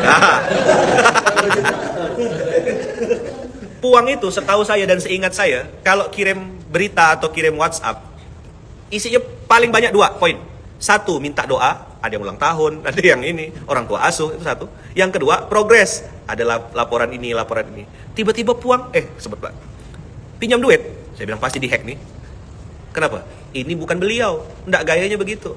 Nah. Puang itu setahu saya dan seingat saya, kalau kirim berita atau kirim WhatsApp, isinya paling banyak 2 poin. 1, minta doa, ada yang ulang tahun, ada yang ini, orang tua asuh, itu 1. Yang kedua, progres, ada laporan ini, laporan ini. Tiba-tiba puang, sebut Pak, pinjam duit. Saya bilang pasti dihack nih. Kenapa? Ini bukan beliau, enggak, gayanya begitu.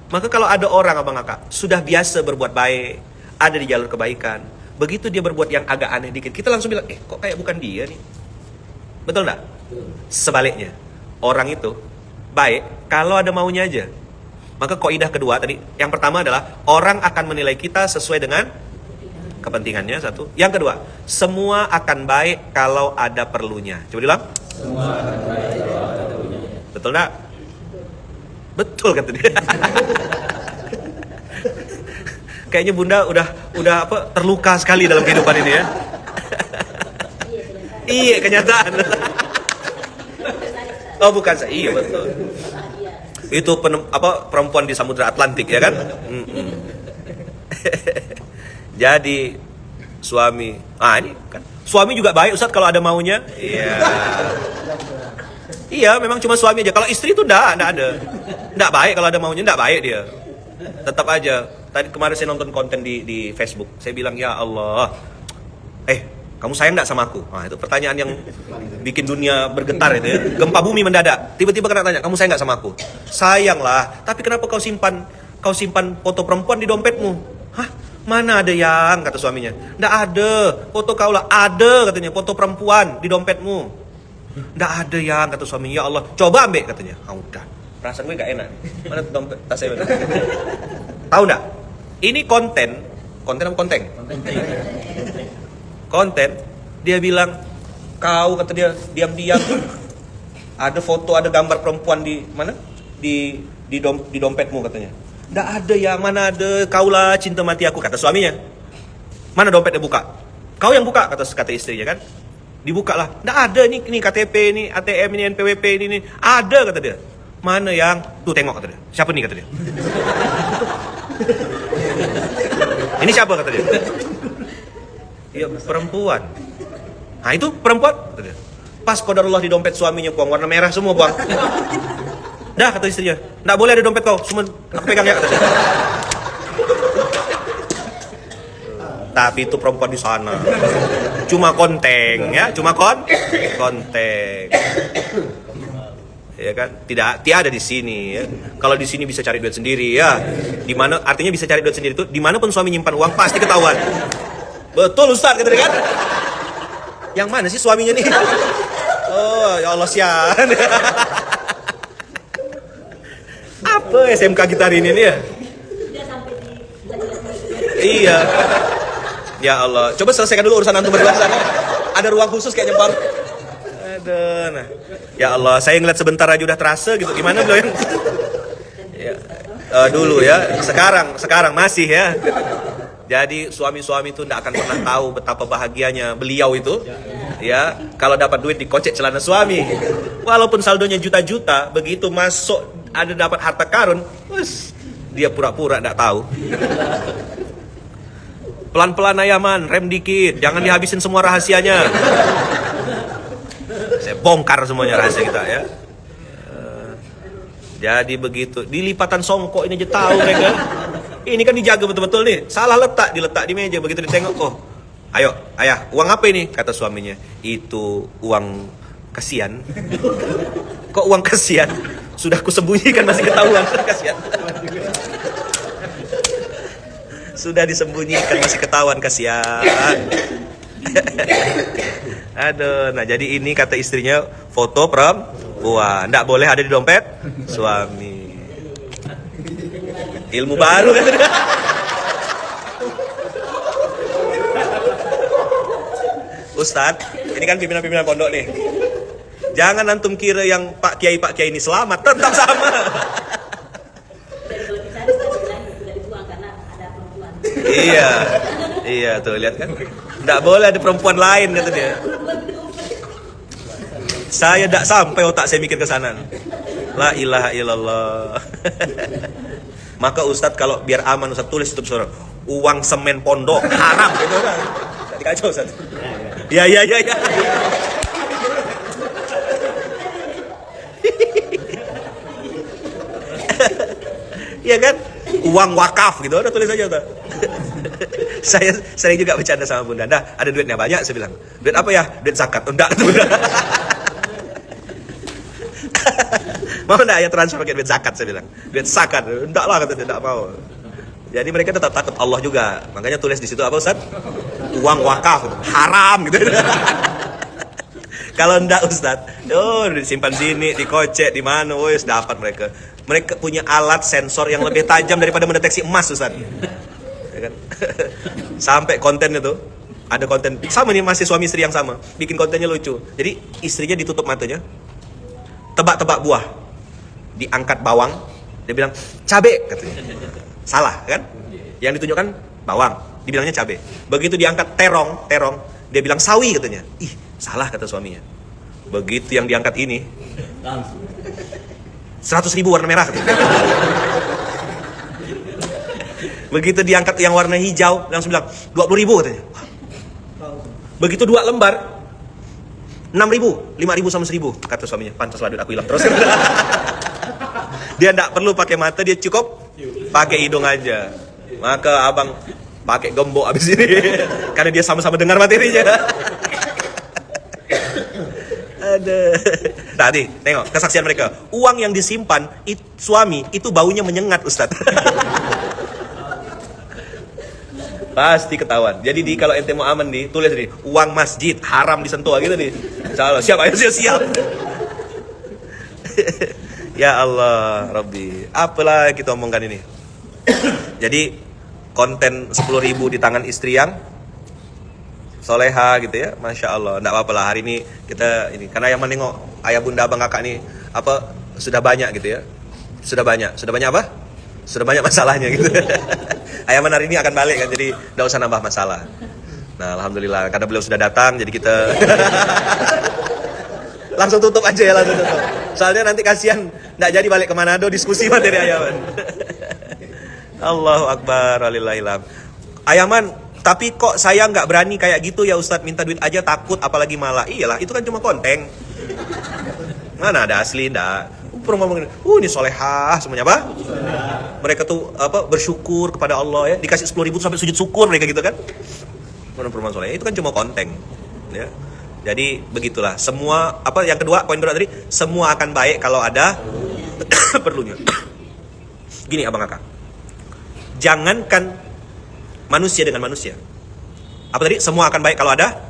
Maka kalau ada orang Abang Kakak sudah biasa berbuat baik, ada di jalur kebaikan, begitu dia berbuat yang agak aneh dikit, kita langsung bilang, kok kayak bukan dia nih. Betul enggak? Sebaliknya, orang itu baik kalau ada maunya aja. Maka kaidah kedua tadi, yang pertama adalah orang akan menilai kita sesuai dengan kepentingannya, 1. Yang kedua, semua akan baik kalau ada perlunya. Coba bilang. Semua akan baik kalau ada perlunya. Betul enggak? Betul kata dia. Kayaknya Bunda udah terluka sekali dalam kehidupan ini ya. Iya, kenyataan. Oh, bukan saya. Iya, betul. Itu perempuan di Samudra Atlantik ya kan? Jadi suami, ini kan. Suami juga baik Ustaz kalau ada maunya. Iya. Iya, memang cuma suami aja. Kalau istri itu enggak ada. Enggak baik kalau ada maunya, enggak baik dia. Tetap aja. Tadi kemarin saya nonton konten di Facebook. Saya bilang, ya Allah, kamu sayang enggak sama aku? Nah, itu pertanyaan yang bikin dunia bergetar itu ya. Gempa bumi mendadak. Tiba-tiba kena tanya, kamu sayang enggak sama aku? Sayang lah. Tapi kenapa kau simpan foto perempuan di dompetmu? Hah? Mana ada yang, kata suaminya. Enggak ada. Foto kau lah. Ada katanya, foto perempuan di dompetmu. Enggak ada yang, kata suaminya. Ya Allah, coba ambil katanya. Udah. Perasaan gue gak enak. Mana dompet tas saya? Tahu enggak? Ini konten apa konten? Konten. Dia bilang, kau kata dia diam-diam ada foto, ada gambar perempuan di mana? Di dompetmu katanya. Nggak ada ya, mana ada, kaulah cinta mati aku, kata suaminya. Mana dompetnya, buka. Kau yang buka, kata istrinya kan. Dibuka lah. Nggak ada, ini KTP, ini ATM, ini NPWP, ini. Ada, kata dia. Mana yang, tuh tengok, kata dia. Siapa nih, kata dia. Ini siapa, kata dia. Iya, perempuan. Nah itu perempuan, kata dia. Pas qadarullah di dompet suaminya, Bang, warna merah semua, Bang. Dah, kata istrinya, nggak boleh ada dompet kau, cuma aku pegang ya, kata dia. Tapi itu perempuan di sana, cuma konteng ya, konteng. Ya kan, tiada di sini ya. Kalau di sini bisa cari duit sendiri ya. Di mana artinya bisa cari duit sendiri itu, dimanapun suami nyimpan uang pasti ketahuan. Betul Ustaz, kata dia kan. Yang mana sih suaminya nih? Oh ya Allah, sian. Apa SMK kita hari ini nih ya? Iya. Ya Allah, coba selesaikan dulu urusan antum berdua sana. Ada ruang khusus kayaknya, Bang. Nah. Ya Allah, saya ngeliat sebentar aja udah terasa gitu. Gimana beliau yang ya, dulu ya, sekarang masih ya. Jadi suami-suami itu tidak akan pernah tahu betapa bahagianya beliau itu ya kalau dapat duit dikocek celana suami. Walaupun saldonya juta-juta, begitu masuk ada dapat harta karun, Dia pura-pura tidak tahu. Pelan-pelan Ayaman, rem dikit, jangan dihabisin semua rahasianya. Saya bongkar semuanya rahasia kita ya. Jadi begitu, di lipatan songkok ini aja tahu mereka. Ini kan dijaga betul-betul nih. Salah diletak di meja. Begitu ditengok, oh, ayo, ayah, uang apa ini? Kata suaminya, itu uang kasihan. Kok uang kasihan? Sudah kusembunyikan masih ketahuan. Kasihan. Sudah disembunyikan masih ketahuan, kasihan. Aduh, nah jadi ini kata istrinya foto perempuan, nggak boleh ada di dompet suami. Ilmu baru kan? Ustadz, ini kan pimpinan-pimpinan pondok nih. Jangan antum kira yang Pak Kiai ini selamat, tetap sama. Iya tuh lihat kan. Nggak boleh ada perempuan lain kata dia. Saya tidak sampai otak saya mikir ke sana. La ilaha illallah. Maka Ustadz kalau biar aman Ustadz tulis itu surat uang semen pondok haram gitu kan. Tadi kacau Ustadz. Ya. Iya kan? Uang wakaf gitu udah tulis aja tuh. Saya sering juga bercanda sama Bunda. Dah, ada duitnya banyak saya bilang. Duit apa ya? Duit zakat. Enggak tuh. Mau enggak ya transfer pakai duit zakat saya bilang. Duit zakat. Enggak lah kata dia, enggak mau. Jadi mereka tetap takut Allah juga. Makanya tulis di situ apa Ustaz? Uang wakaf, haram gitu. Kalau enggak Ustaz, disimpan sini, dikocek di mana, wes dapat mereka. Mereka punya alat sensor yang lebih tajam daripada mendeteksi emas Ustaz. Ya kan? Sampai kontennya tuh ada konten sama nih, masih suami istri yang sama, bikin kontennya lucu. Jadi istrinya ditutup matanya, tebak-tebak buah, diangkat bawang, dia bilang cabe katanya. Salah kan? Yang ditunjukkan bawang, dibilangnya cabe. Begitu diangkat terong, dia bilang sawi katanya. Ih, salah kata suaminya. Begitu yang diangkat ini 100.000 warna merah katanya. Begitu diangkat yang warna hijau, langsung bilang 20.000 katanya. Begitu 2 lembar 6.000, 5.000 sama 1.000 kata suaminya. Pantaslah duit aku hilang terus. Dia tidak perlu pakai mata, dia cukup pakai hidung aja. Maka abang pakai gembok abis ini karena dia sama-sama dengar materinya. Ada. Tadi tengok kesaksian mereka. Uang yang disimpan suami itu baunya menyengat Ustaz. Pasti ketahuan. Jadi kalau ente mau aman tulis nih, uang masjid haram disentuh gitu nih. Insyaallah siap, ayo siap. Ya Allah, Rabbi. Apalah kita omongkan ini. Jadi konten 10.000 di tangan istri yang soleha gitu ya, Masya Allah. Nggak apa-apa lah hari ini kita ini karena yang menengok ayah bunda abang kakak nih apa sudah banyak gitu ya. Sudah banyak apa? Sudah banyak masalahnya gitu. Ayaman hari ini akan balik kan, jadi nggak usah nambah masalah. Nah, alhamdulillah karena beliau sudah datang, jadi kita langsung tutup aja ya, langsung tutup. Soalnya nanti kasihan nggak jadi balik ke Manado diskusi materi Ayaman. Allahu Akbar, walillahilham. Ayaman, tapi kok saya nggak berani kayak gitu ya Ustadz, minta duit aja takut, apalagi malah. Iyalah, itu kan cuma konten. Mana ada asli, ndak. Pernah ngomongin, ini solehah semuanya apa? Mereka tuh apa bersyukur kepada Allah ya, dikasih 10.000 sampai sujud syukur mereka gitu kan? Mana perempuan solehah itu kan cuma konten, ya. Jadi begitulah. Semua apa yang kedua poin kedua tadi, semua akan baik kalau ada perlunya. Gini abang kakak, jangankan manusia dengan manusia. Apa tadi? Semua akan baik kalau ada.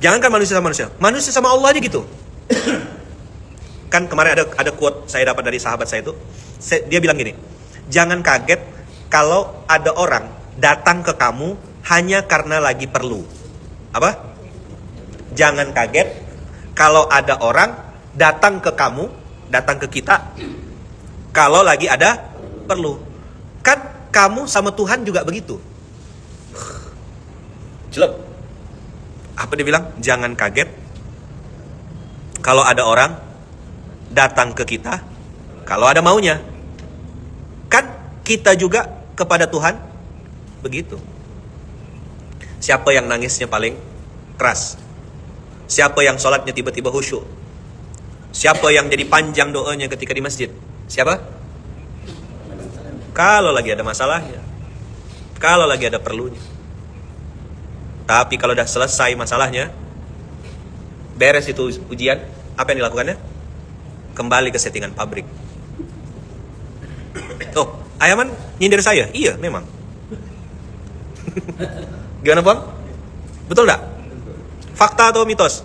Jangankan manusia sama manusia, manusia sama Allah aja gitu. Kan kemarin ada quote saya dapat dari sahabat saya itu, dia bilang gini, jangan kaget kalau ada orang datang ke kamu hanya karena lagi perlu. Apa? Jangan kaget kalau ada orang datang ke kamu, datang ke kita kalau lagi ada perlu. Kan kamu sama Tuhan juga begitu. Jelek. Apa dia bilang? Jangan kaget kalau ada orang datang ke kita kalau ada maunya. Kan kita juga kepada Tuhan begitu. Siapa yang nangisnya paling keras? Siapa yang sholatnya tiba-tiba khusyuk? Siapa yang jadi panjang doanya ketika di masjid? Siapa? Kalau lagi ada masalahnya, kalau lagi ada perlunya. Tapi kalau udah selesai masalahnya, beres itu ujian, apa yang dilakukannya? Kembali ke settingan pabrik. Oh, Ayaman nyindir saya? Iya, memang. Gimana Bang? Betul enggak? Fakta atau mitos?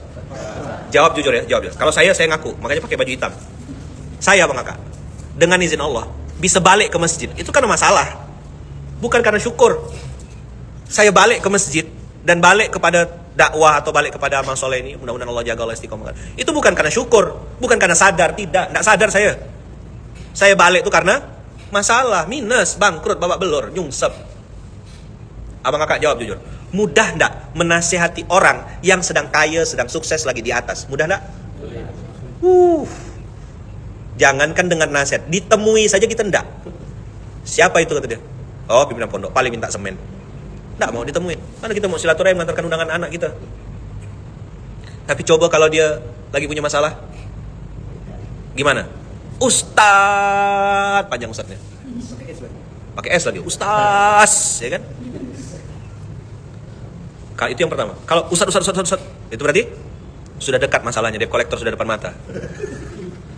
Jawab jujur ya, jawab jujur. Kalau saya ngaku, makanya pakai baju hitam. Saya Bang Kakak, dengan izin Allah, bisa balik ke masjid. Itu karena masalah, bukan karena syukur. Saya balik ke masjid dan balik kepada dakwah atau balik kepada amal soleh ini, mudah-mudahan Allah jaga, Allah istiqomah. Itu bukan karena syukur, bukan karena sadar, tidak sadar saya. Saya balik itu karena masalah, minus, bangkrut, babak belur, nyungsep. Abang Kakak jawab jujur, mudah enggak menasihati orang yang sedang kaya, sedang sukses, lagi di atas? Mudah enggak? Jangankan dengan nasihat, ditemui saja kita enggak. Siapa itu kata dia? Oh, pimpinan pondok, paling minta semen. Enggak mau ditemuin. Mana kita mau silaturahim mengantarkan undangan anak kita. Tapi coba kalau dia lagi punya masalah, gimana? Ustaz, panjang ustaznya. Pakai S lagi, Ustaz, ya kan? Kalau itu yang pertama. Kalau Ustaz, itu berarti sudah dekat masalahnya, debt collector sudah depan mata.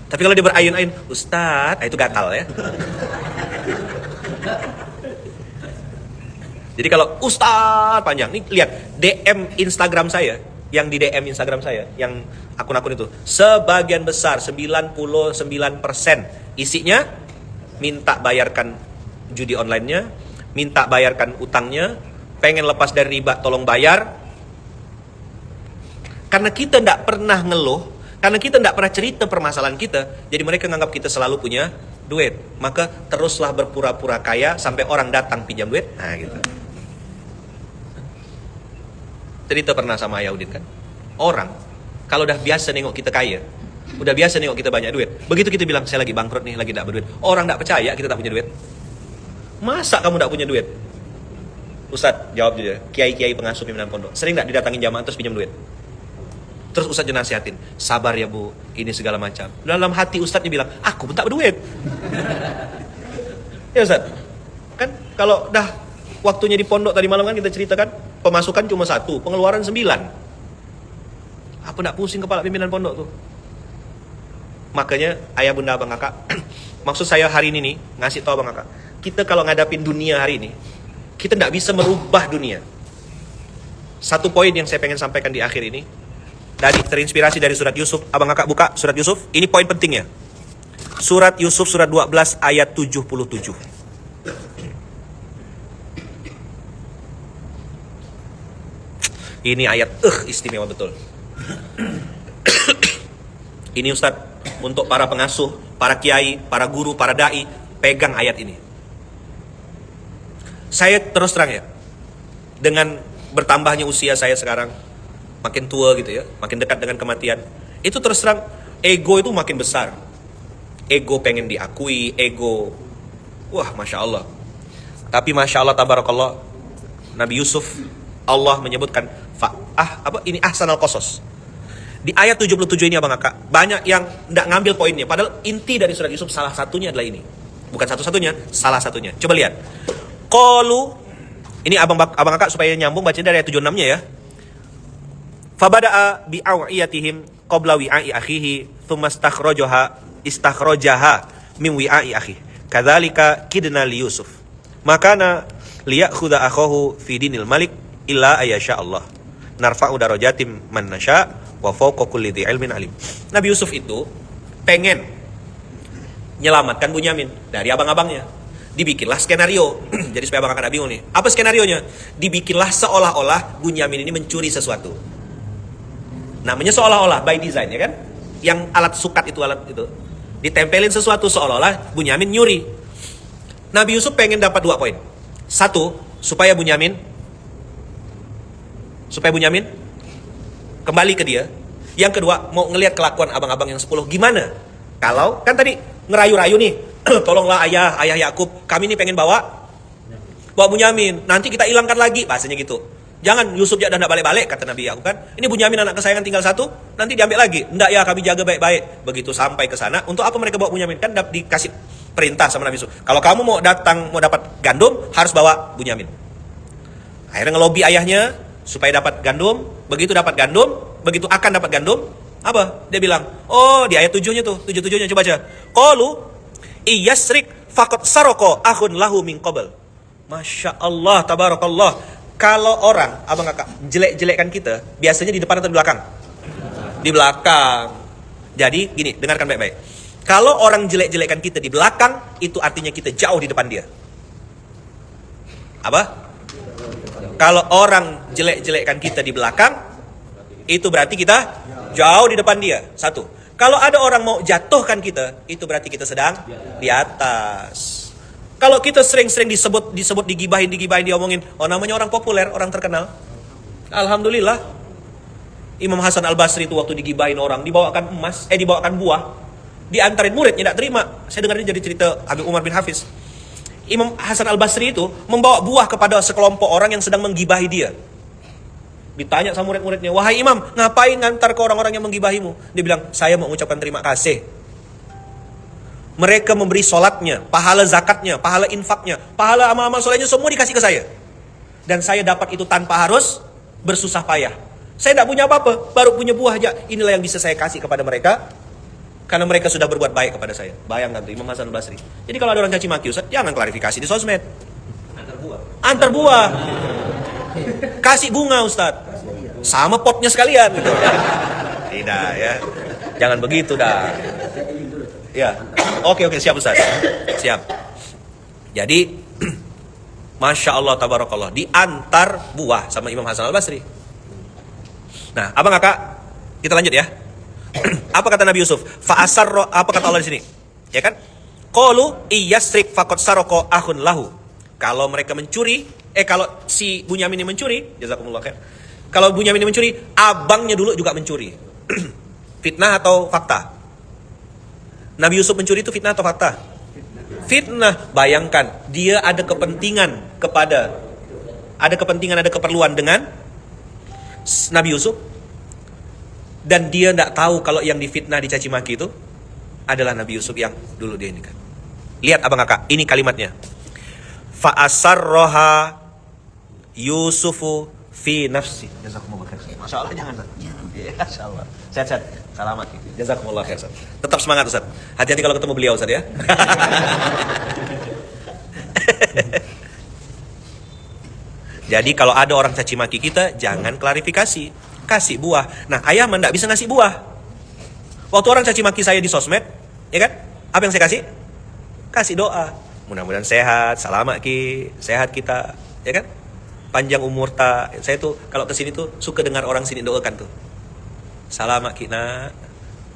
Tapi kalau dia berayun-ayun, Ustaz, itu gatal ya. Jadi kalau Ustaz panjang, nih lihat DM Instagram saya, yang di DM Instagram saya, yang akun-akun itu, sebagian besar 99% isinya minta bayarkan judi online-nya, minta bayarkan utangnya, pengen lepas dari riba, tolong bayar. Karena kita tidak pernah ngeluh, karena kita tidak pernah cerita permasalahan kita, jadi mereka nganggap kita selalu punya duit. Maka teruslah berpura-pura kaya sampai orang datang pinjam duit. Nah gitu. Cerita pernah sama Ayah Udin kan, orang kalau udah biasa nengok kita kaya, udah biasa nengok kita banyak duit, begitu kita bilang saya lagi bangkrut nih, lagi tidak berduit, orang tidak percaya kita tak punya duit. Masa kamu tidak punya duit? Ustadz jawab juga, kiai-kiai pengasuh pimpinan pondok sering tidak didatangin jamaah terus pinjam duit? Terus Ustadz nasihatin, sabar ya bu, ini segala macam. Dalam hati Ustadznya bilang, aku pun tak berduit. Ya Ustadz, kan kalau dah waktunya di pondok tadi malam kan kita ceritakan, pemasukan cuma 1, pengeluaran 9. Apa nak pusing kepala pimpinan pondok tuh? Makanya ayah bunda abang kakak, maksud saya hari ini nih, ngasih tahu abang kakak, kita kalau ngadapin dunia hari ini, kita tidak bisa merubah dunia. Satu poin yang saya pengen sampaikan di akhir ini, dari terinspirasi dari surat Yusuf. Abang kakak buka surat Yusuf, ini poin pentingnya. Surat Yusuf surat 12 ayat 77. Ini ayat istimewa betul. Ini Ustadz, untuk para pengasuh, para kiai, para guru, para dai, pegang ayat ini. Saya terus terang ya, dengan bertambahnya usia saya sekarang, makin tua gitu ya, makin dekat dengan kematian, itu terus terang ego itu makin besar. Ego pengen diakui, ego, wah Masya Allah. Tapi Masya Allah tabarakallah, Nabi Yusuf, Allah menyebutkan ini ahsanal qasas. Di ayat 77 ini abang kakak, banyak yang tidak ngambil poinnya, padahal inti dari surat Yusuf salah satunya adalah ini. Bukan satu-satunya, salah satunya. Coba lihat. Qalu, ini abang kakak supaya nyambung baca dari ayat 76-nya ya. Fabada'a bi'awiyatihim qabla wi'a'i akhihi thumma istakhrajaha min wi'a'i akhihi. Kadzalika kidna li Yusuf. Makana liya'khudha akhahu fi dinil malik illa ayyasha Allah. Narfa'u darajatim man nasha wa fawqa kulli dzi ilmin alim. Nabi Yusuf itu pengen menyelamatkan Bunyamin dari abang-abangnya. Dibikinlah skenario. Jadi supaya abang kakak bingung nih. Apa skenarionya? Dibikinlah seolah-olah Bunyamin ini mencuri sesuatu. Namanya seolah-olah, by design ya kan? Yang alat sukat itu, alat itu. Ditempelin sesuatu seolah-olah Bunyamin nyuri. Nabi Yusuf pengen dapat 2 poin. 1, supaya Bunyamin kembali ke dia. Yang kedua, mau ngelihat kelakuan abang-abang yang 10 gimana. Kalau kan tadi ngerayu-rayu nih, tolonglah ayah Yakub, kami ini pengen bawa Bunyamin, nanti kita hilangkan lagi, bahasanya gitu. Jangan Yusuf ya udah balik-balik, kata Nabi Yakub kan. Ini Bunyamin anak kesayangan tinggal satu, nanti diambil lagi. Enggak ya, kami jaga baik-baik. Begitu sampai ke sana, untuk apa mereka bawa Bunyamin? Kan dikasih perintah sama Nabi Yusuf. Kalau kamu mau dapat gandum, harus bawa Bunyamin. Akhirnya ngelobi ayahnya supaya dapat gandum. Begitu dapat gandum, begitu akan dapat gandum, apa? Dia bilang, oh di ayat 7-nya tuh, 7-7-nya coba aja. Qalu iyasrik faqad saroko akhun lahu min qabl. Masya Allah, tabarakallah. Kalau orang, abang kakak, jelek-jelekkan kita, biasanya di depan atau di belakang? Di belakang. Jadi gini, dengarkan baik-baik. Kalau orang jelek-jelekkan kita di belakang, itu artinya kita jauh di depan dia. Apa? Kalau orang jelek-jelekkan kita di belakang, itu berarti kita jauh di depan dia. Satu. Kalau ada orang mau jatuhkan kita, itu berarti kita sedang di atas. Kalau kita sering-sering disebut digibahin, diomongin, oh namanya orang populer, orang terkenal. Alhamdulillah. Imam Hasan Al-Basri itu waktu digibahin orang, dibawakan buah, diantarin muridnya, tidak terima. Saya dengar ini jadi cerita Habib Umar bin Hafiz. Imam Hasan Al-Basri itu membawa buah kepada sekelompok orang yang sedang menggibahi dia. Ditanya sama murid-muridnya, wahai imam, ngapain ngantar ke orang-orang yang menggibahimu? Dia bilang, saya mau mengucapkan terima kasih. Mereka memberi sholatnya, pahala zakatnya, pahala infaknya, pahala amal-amal solehnya semua dikasih ke saya. Dan saya dapat itu tanpa harus bersusah payah. Saya tidak punya apa-apa, baru punya buah aja. Inilah yang bisa saya kasih kepada mereka, karena mereka sudah berbuat baik kepada saya. Bayangkan tuh Imam Hasan Al-Basri. Jadi kalau ada orang caci maki Ustaz, jangan klarifikasi di sosmed. Antar buah. Kasih bunga Ustaz. Sama potnya sekalian gitu. Tidak ya. Jangan begitu dah. Ya. Oke, siap Ustaz. Siap. Jadi Masya Allah tabarakallah, diantar buah sama Imam Hasan Al-Basri. Nah, abang kakak, kita lanjut ya. Apa kata Nabi Yusuf? Fa'asarro, apa kata Allah di sini? Ya kan? Qalu iyasrik faqad saroko akhun lahu. Kalau mereka mencuri, kalau si Bunyamin ini mencuri, jazakumullah khair. Kalau Bunyamin ini mencuri, abangnya dulu juga mencuri. Fitnah atau fakta? Nabi Yusuf mencuri itu fitnah atau fakta? Fitnah. Bayangkan, dia ada kepentingan ada keperluan dengan Nabi Yusuf. Dan dia tidak tahu kalau yang difitnah, dicaci maki itu adalah Nabi Yusuf yang dulu dia ini kan. Lihat abang kakak, ini kalimatnya. Fa'asarroha Yusufu fi nafsi. Jazakumullah khair. Masya Allah, jangan. Masya Allah. Sehat-sehat. Selamat. Jazakumullah khair. Tetap semangat Ustaz. Hati-hati kalau ketemu beliau Ustaz ya. Jadi kalau ada orang caci maki kita, jangan klarifikasi. Kasih buah. Nah, ayah tidak bisa ngasih buah. Waktu orang caci maki saya di sosmed, ya kan? Apa yang saya kasih? Kasih doa. Mudah-mudahan sehat, selamat sehat kita, ya kan? Panjang umur tak. Saya tuh kalau kesini tuh suka dengar orang sini doakan tuh. Selamat nak,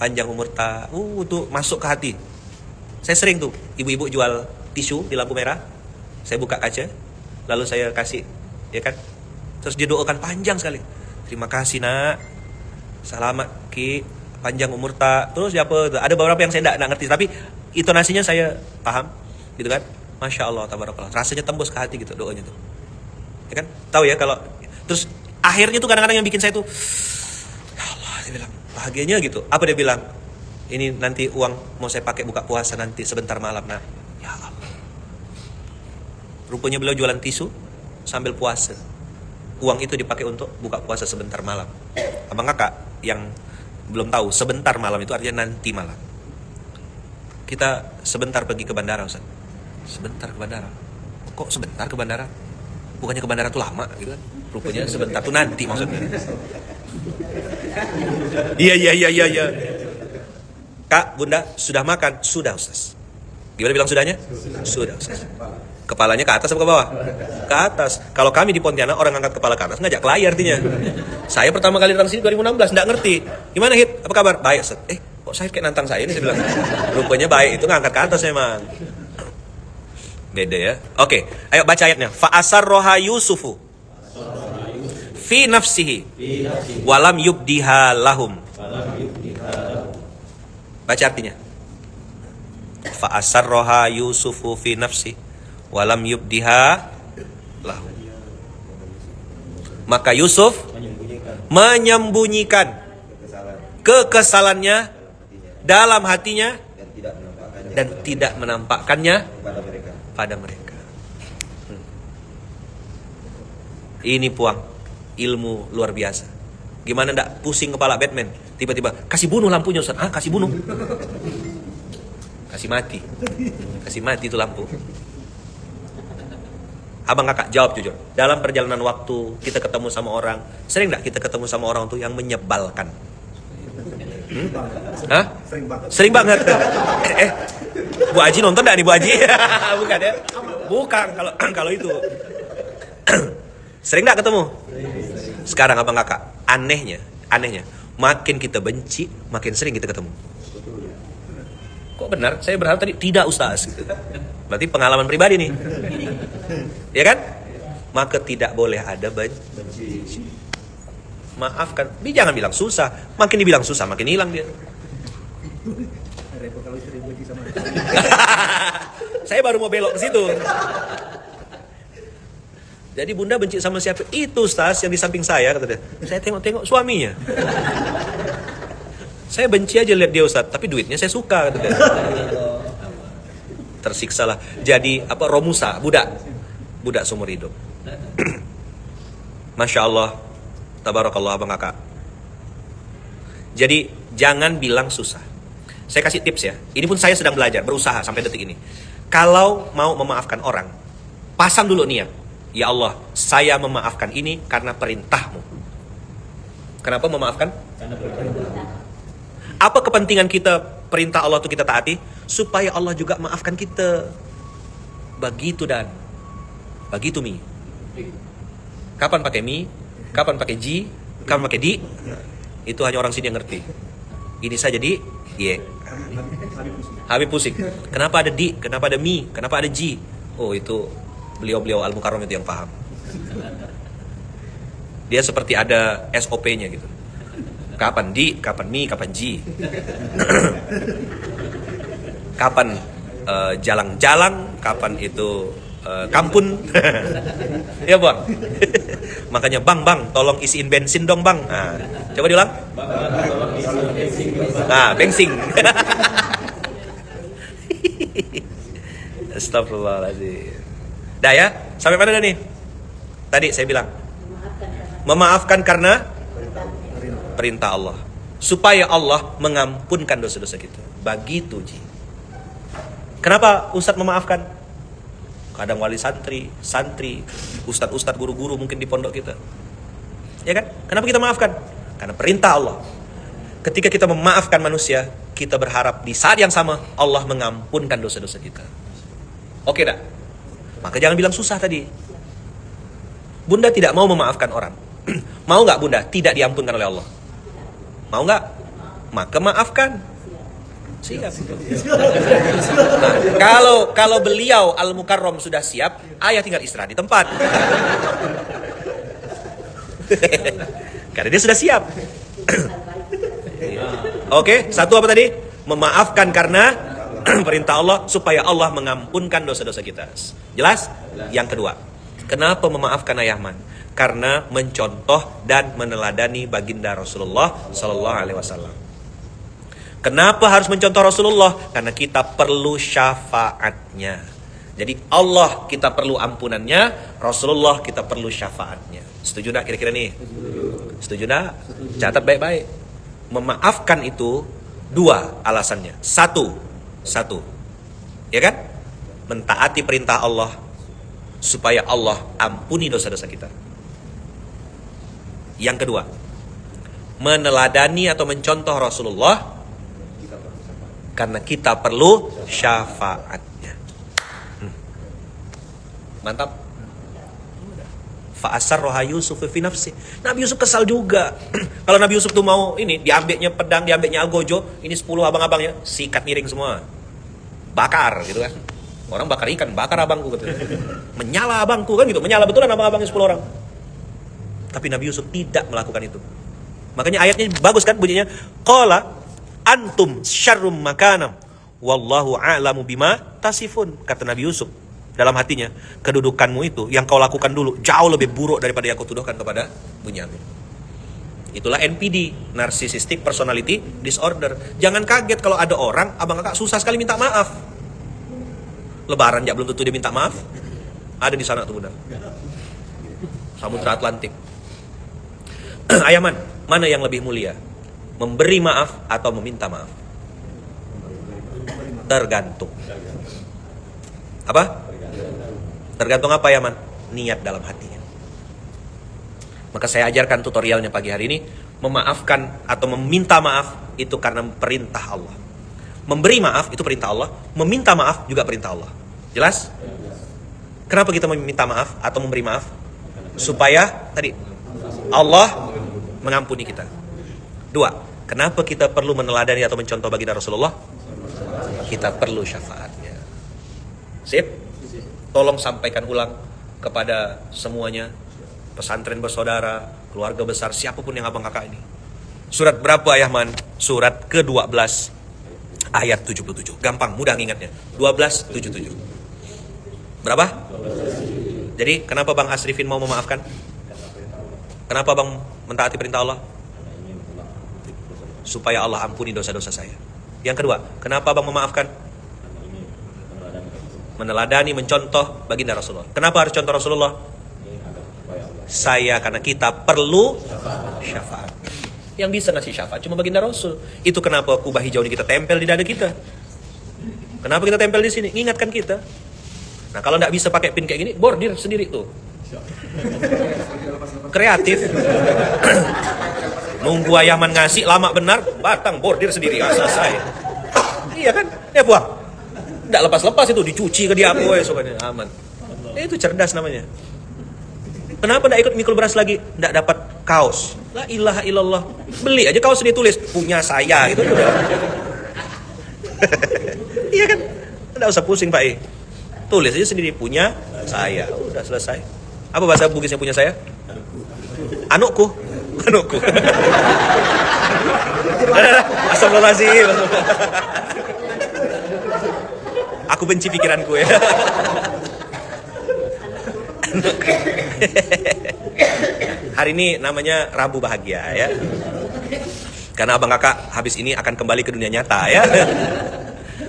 panjang umur tak. Tuh masuk ke hati. Saya sering tuh ibu-ibu jual tisu di lampu merah. Saya buka kaca, lalu saya kasih, ya kan? Terus dia doakan panjang sekali. Terima kasih nak, selamat panjang umur tak. Terus apa? Ada beberapa yang saya tidak ngerti, tapi intonasinya saya paham, gitu kan? Masya Allah, tabarakallah. Rasanya tembus ke hati gitu doanya tuh, ya kan? Tahu ya kalau terus akhirnya tuh kadang-kadang yang bikin saya tuh, ya Allah, dia bilang bahagianya gitu. Apa dia bilang? Ini nanti uang mau saya pakai buka puasa nanti sebentar malam nak. Ya Allah. Rupanya beliau jualan tisu sambil puasa. Uang itu dipakai untuk buka puasa sebentar malam. Abang kakak yang belum tahu, sebentar malam itu artinya nanti malam. Kita sebentar pergi ke bandara Ustaz. Sebentar ke bandara. Kok sebentar ke bandara? Bukannya ke bandara tuh lama gitu kan? Rupanya sebentar tuh nanti maksudnya. Iya. Kak, Bunda, sudah makan? Sudah Ustaz. Gimana bilang sudahnya? Sudah Ustaz. Kepalanya ke atas apa ke bawah? Ke atas. Kalau kami di Pontianak orang angkat kepala ke atas ngajak kelahi artinya. Saya pertama kali datang sini 2016 enggak ngerti. Gimana Hit? Apa kabar? Baik Ustaz. Kok saya kayak nantang saya ini saya bilang. Rupanya baik itu ngangkat ke atas memang. Beda ya. Oke, ayo baca ayatnya. Fa asarroha Yusufu fi nafsihi walam yubdiha lahum. Baca artinya. fa asarroha Yusufu fi nafsi walam yubdiha lahu. Maka Yusuf menyembunyikan kekesalannya dalam hatinya dan tidak menampakkannya pada mereka. Ini puang ilmu luar biasa. Gimana ndak pusing kepala Batman? Tiba-tiba kasih bunuh lampunya Ustaz. Kasih bunuh. Kasih mati. Kasih mati itu lampu. Abang kakak jawab jujur. Dalam perjalanan waktu kita ketemu sama orang, sering nggak kita ketemu sama orang tuh yang menyebalkan? Sering banget. Bu Aji nonton nggak nih Bu Aji? Bukan ya? Bukan kalau itu. Sering nggak ketemu? Sekarang abang kakak, anehnya, makin kita benci, makin sering kita ketemu. Kok benar? Saya berharap tadi tidak Ustaz. Berarti pengalaman pribadi nih. Ya kan? Maka tidak boleh ada benci. Maafkan. Dia jangan bilang susah. Makin dibilang susah, makin hilang dia. Saya baru mau belok ke situ. Jadi bunda benci sama siapa? Itu Ustaz yang di samping saya, kata dia. Saya tengok-tengok suaminya. Saya benci aja lihat dia Ustaz, tapi duitnya saya suka, kata dia. Tersiksalah. Jadi Romusa, budak seumur hidup. Masya Allah, tabarakallah abang kakak. Jadi jangan bilang susah. Saya kasih tips ya. Ini pun saya sedang belajar, berusaha sampai detik ini. Kalau mau memaafkan orang, pasang dulu niat. Ya Allah, saya memaafkan ini karena perintahmu. Kenapa memaafkan? Karena perintah. Apa kepentingan kita perintah Allah itu kita taati? Supaya Allah juga maafkan kita. Begitu dan begitu mi. Kapan pakai mi? Kapan pakai ji? Kapan pakai di? Itu hanya orang sini yang ngerti. Ini saja di, Habib pusing. Kenapa ada di? Kenapa ada mi? Kenapa ada ji? Oh itu beliau-beliau Al-Mukarram itu yang paham. Dia seperti ada SOP-nya gitu. Kapan di, kapan mi, kapan ji. Kapan jalang-jalang, kapan itu kampun. Ya bang. Makanya bang, tolong isiin bensin dong bang. Nah, coba diulang. Bensin. Astagfirullahaladzim. Dah ya, sampai mana dah nih? Tadi saya bilang memaafkan karena perintah Allah, supaya Allah mengampunkan dosa-dosa kita. Begitu ji. Kenapa Ustadz memaafkan? Kadang wali santri, ustadz guru-guru mungkin di pondok kita. Ya kan? Kenapa kita maafkan? Karena perintah Allah. Ketika kita memaafkan manusia, kita berharap di saat yang sama Allah mengampunkan dosa-dosa kita. Oke dah. Maka jangan bilang susah tadi. Bunda tidak mau memaafkan orang. Mau nggak Bunda tidak diampunkan oleh Allah? Mau nggak? Maka maafkan. Siap. Nah, kalau beliau Al-Mukarram sudah siap, ayah tinggal istirahat di tempat. Karena dia sudah siap. Oke, satu apa tadi? Memaafkan karena perintah Allah supaya Allah mengampunkan dosa-dosa kita. Jelas? Yang kedua, kenapa memaafkan Ayahman? Karena mencontoh dan meneladani baginda Rasulullah Sallallahu Alaihi Wasallam. Kenapa harus mencontoh Rasulullah? Karena kita perlu syafaatnya. Jadi Allah kita perlu ampunannya, Rasulullah kita perlu syafaatnya. Setuju enggak kira-kira nih? Setuju enggak? Catat baik-baik. Memaafkan itu dua alasannya. Satu, ya kan? Mentaati perintah Allah supaya Allah ampuni dosa-dosa kita. Yang kedua, meneladani atau mencontoh Rasulullah karena kita perlu syafaatnya. Mantap. Fa'asarroha Yusuf fi nafsi. Nabi Yusuf kesal juga. Kalau Nabi Yusuf tuh mau ini, diambilnya pedang, diambilnya algojo, ini 10 abang-abangnya, sikat miring semua. Bakar gitu kan. Orang bakar ikan, bakar abangku gitu. Menyala abangku kan gitu, menyala betulan abang-abangnya 10 orang. Tapi Nabi Yusuf tidak melakukan itu. Makanya ayatnya bagus kan bunyinya. Qala antum syarrum makanam Wallahu a'lamu bima tasifun. Kata Nabi Yusuf dalam hatinya, kedudukanmu itu yang kau lakukan dulu jauh lebih buruk daripada yang kau tuduhkan kepada Bunyamin. Itulah NPD, Narcissistic Personality Disorder. Jangan kaget kalau ada orang, abang kakak susah sekali minta maaf. Lebaran ya belum tentu dia minta maaf. Ada di sana tuh bunda. Samudra Atlantik. Ayaman, mana yang lebih mulia? Memberi maaf atau meminta maaf? Tergantung. Apa? Tergantung apa Yaman? Niat dalam hatinya. Maka saya ajarkan tutorialnya pagi hari ini. Memaafkan atau meminta maaf itu karena perintah Allah. Memberi maaf itu perintah Allah. Meminta maaf juga perintah Allah. Jelas? Kenapa kita meminta maaf atau memberi maaf? Supaya tadi Allah mengampuni kita. 2. Kenapa kita perlu meneladani atau mencontoh baginda Rasulullah? Kita perlu syafaatnya. Sip? Tolong sampaikan ulang kepada semuanya, pesantren bersaudara, keluarga besar, siapapun yang abang kakak ini. Surat berapa Ayahman? Surat ke-12 ayat 77. Gampang, mudah ingatnya. 12:77. Berapa? Jadi kenapa Bang Asrifin mau memaafkan? Kenapa Bang mentaati perintah Allah? Supaya Allah ampuni dosa-dosa saya. Yang kedua, kenapa Bang memaafkan? Meneladani, mencontoh baginda Rasulullah. Kenapa harus contoh Rasulullah? Karena kita perlu syafaat. Yang bisa ngasih syafaat cuma baginda Rasul. Itu kenapa kubah hijau ini kita tempel di dada kita. Kenapa kita tempel di sini? Ingatkan kita. Nah kalau nggak bisa pakai pin kayak gini, bordir sendiri tuh. Kreatif. Nunggu Ayaman ngasih lama benar, batang bordir sendiri, selesai. Iya kan? Ya buang. Nggak lepas-lepas itu, dicuci ke dia apa ya soalnya aman. Itu cerdas namanya. Kenapa nggak ikut mikul beras lagi? Nggak dapat kaos. La ilaha illallah. Beli aja kaos dia tulis punya saya gitu udah. Iya kan? Nggak usah pusing Pak I. Tulis aja sendiri punya saya. Udah selesai. Apa bahasa Bugisnya punya saya? Anukku. Anukku. Astagfirullahaladzim. Aku benci pikiranku ya. Hari ini namanya Rabu Bahagia ya. Karena abang kakak habis ini akan kembali ke dunia nyata ya.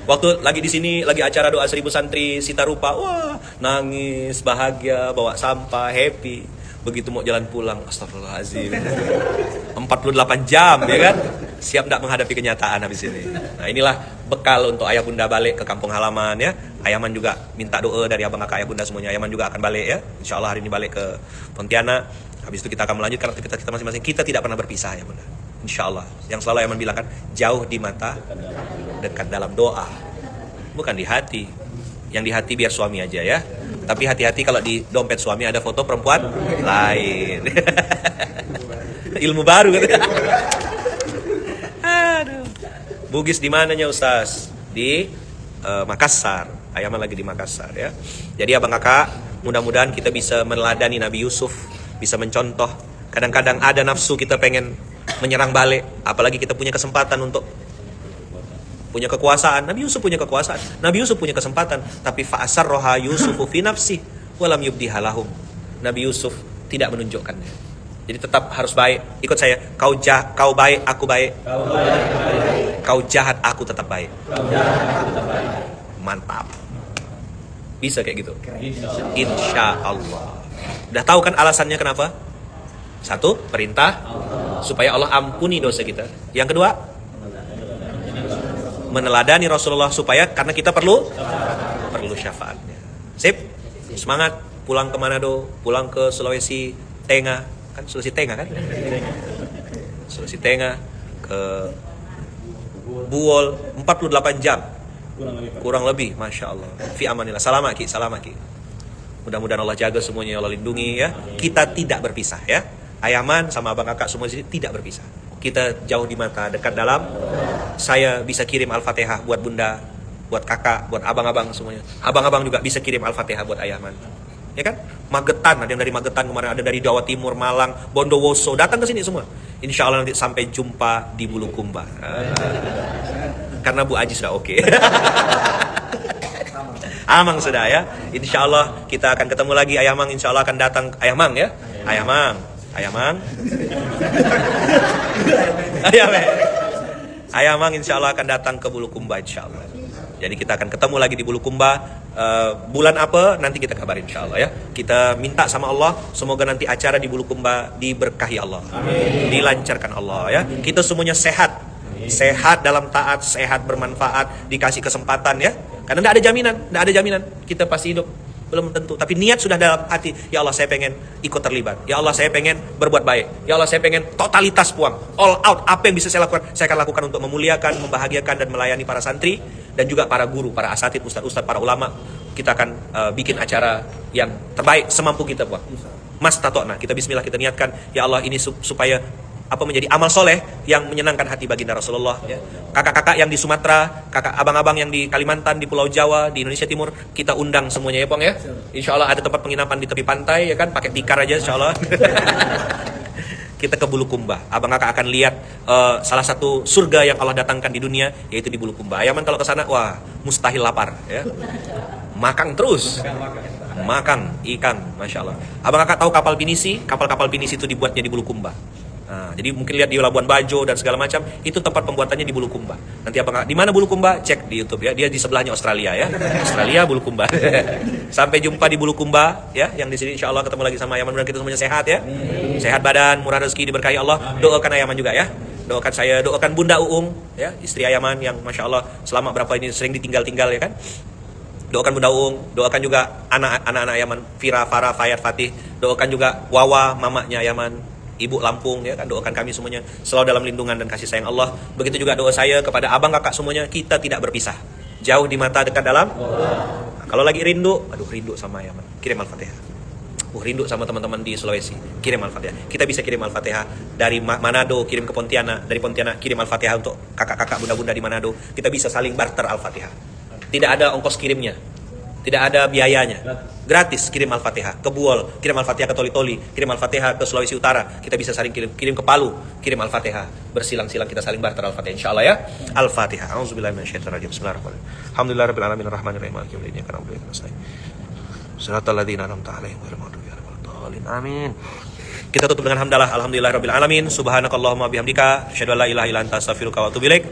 Waktu lagi di sini lagi acara doa 1000 santri Sitarupa, wah nangis bahagia bawa sampah happy. Begitu mau jalan pulang, astagfirullahaladzim. 48 jam ya kan, siap tidak menghadapi kenyataan habis ini. Nah inilah bekal untuk ayah bunda balik ke kampung halaman ya. Ayaman juga minta doa dari abang kakak ayah bunda semuanya. Ayaman juga akan balik ya, insya Allah hari ini balik ke Pontianak. Habis itu kita akan melanjutkan aktivitas kita masing-masing. Kita tidak pernah berpisah ya bunda, insya Allah. Yang selalu Ayaman bilang kan, jauh di mata, dekat dalam doa, bukan di hati. Yang di hati biar suami aja ya. Tapi hati-hati kalau di dompet suami ada foto perempuan lain. Ilmu baru kan. Aduh. Bugis di mananya Ustaz? Di Makassar. Ayaman lagi di Makassar ya. Jadi abang kakak, mudah-mudahan kita bisa meneladani Nabi Yusuf, bisa mencontoh. Kadang-kadang ada nafsu kita pengen menyerang balik, apalagi kita punya kesempatan untuk punya kekuasaan. Nabi Yusuf punya kekuasaan, Nabi Yusuf punya kesempatan, tapi fa'asarroha Yusufu fi nafsi walam yubdiha lahum. Nabi Yusuf tidak menunjukkannya. Jadi tetap harus baik. Ikut saya, kau baik, aku baik. Kau jahat, aku tetap baik. Mantap. Bisa kayak gitu. Insya Allah. Udah tahu kan alasannya kenapa? Satu, perintah supaya Allah ampuni dosa kita. Yang kedua, meneladani Rasulullah supaya karena kita perlu syafaatnya. Sip, semangat. Pulang ke Manado, pulang ke Sulawesi Tengah, kan Sulawesi Tengah kan? Sulawesi Tengah ke Buol 48 jam kurang lebih, masya Allah. Fi amanillah. Salam aki. Mudah-mudahan Allah jaga semuanya, Allah lindungi ya. Kita tidak berpisah ya. Ayaman sama abang kakak semua di sini tidak berpisah. Kita jauh di mata, dekat dalam. Saya bisa kirim Al-Fatihah buat bunda, buat kakak, buat abang-abang semuanya. Abang-abang juga bisa kirim Al-Fatihah buat Ayaman. Ya kan? Magetan, ada yang dari Magetan kemarin, ada dari Jawa Timur, Malang, Bondowoso, datang ke sini semua. Insya Allah nanti sampai jumpa di Bulukumba. Karena Bu Aji sudah oke. Amang sudah ya. Insya Allah kita akan ketemu lagi. Ayah Mang insya Allah akan datang. Ayah Mang ya. Ayah Mang. Ayah Mang insya Allah akan datang ke Bulukumba insya Allah. Jadi kita akan ketemu lagi di Bulukumba. Bulan apa nanti kita kabarin insya Allah ya. Kita minta sama Allah semoga nanti acara di Bulukumba diberkahi Allah. Amin. Dilancarkan Allah ya. Kita semuanya sehat. Sehat dalam taat, sehat bermanfaat, dikasih kesempatan ya. Karena tidak ada jaminan kita pasti hidup, belum tentu. Tapi niat sudah dalam hati, ya Allah saya pengen ikut terlibat. Ya Allah saya pengen berbuat baik. Ya Allah saya pengen totalitas puang, all out. Apa yang bisa saya lakukan, saya akan lakukan untuk memuliakan, membahagiakan dan melayani para santri dan juga para guru, para asatid, ustadz-ustadz, para ulama. Kita akan bikin acara yang terbaik semampu kita puang. Mas tatokna, kita bismillah, kita niatkan, ya Allah ini supaya menjadi amal soleh yang menyenangkan hati baginda Rasulullah ya. Kakak-kakak yang di Sumatera, kakak abang-abang yang di Kalimantan, di Pulau Jawa, di Indonesia Timur, kita undang semuanya ya Pong ya. Insya Allah ada tempat penginapan di tepi pantai ya kan, pakai tikar aja insya Allah. Kita ke Bulukumba. Abang kakak akan lihat salah satu surga yang Allah datangkan di dunia, yaitu di Bulukumba. Ayaman kalau ke sana, wah mustahil lapar ya. Makan terus. Makan ikan, masya Allah. Abang kakak tahu kapal pinisi? Kapal-kapal pinisi itu dibuatnya di Bulukumba. Nah, jadi mungkin lihat di Labuan Bajo dan segala macam, itu tempat pembuatannya di Bulukumba. Nanti abang di mana Bulukumba? Cek di YouTube ya. Dia di sebelahnya Australia ya. Australia Bulukumba. Sampai jumpa di Bulukumba ya. Yang di sini insya Allah ketemu lagi sama Ayaman, dan kita semuanya sehat ya. Sehat badan, murah rezeki, diberkahi Allah. Doakan Ayaman juga ya. Doakan saya, doakan Bunda Uung ya, istri Ayaman yang masya Allah selama berapa ini sering ditinggal-tinggal ya kan. Doakan Bunda Uung, doakan juga anak-anak Ayaman, Fira, Farah, Fayat, Fatih. Doakan juga Wawa, mamanya Ayaman, Ibu Lampung ya kan, doakan kami semuanya selalu dalam lindungan dan kasih sayang Allah. Begitu juga doa saya kepada abang kakak semuanya, kita tidak berpisah. Jauh di mata, dekat dalam. Nah, kalau lagi rindu sama Ayaman, kirim Al-Fatihah. Rindu sama teman-teman di Sulawesi, kirim Al-Fatihah. Kita bisa kirim Al-Fatihah dari Manado, kirim ke Pontianak, dari Pontianak kirim Al-Fatihah untuk kakak-kakak bunda-bunda di Manado. Kita bisa saling barter Al-Fatihah. Tidak ada ongkos kirimnya, tidak ada biayanya. Gratis kirim Al-Fatihah ke Buol, kirim Al-Fatihah ke Toli-Toli, kirim Al-Fatihah ke Sulawesi Utara. Kita bisa saling kirim ke Palu, kirim Al-Fatihah. Bersilang-silang kita saling barter Al-Fatihah insyaallah ya. Al-Fatihah. Auzubillahi minasyaitonir rajim. Bismillahirrahmanirrahim. Alhamdulillahirabbil alamin arrahmanirrahim maliki yaumiddin iyyaka na'budu wa iyyaka nasta'in. Shiratal ladzina an'amta 'alaihim ghairil maghdubi 'alaihim waladdallin. Amin. Kita tutup dengan hamdalah. Alhamdulillahirabbil alamin. Subhanakallahumma bihamdika asyhadu an la ilaha illa anta astaghfiruka wa atubu ilaik.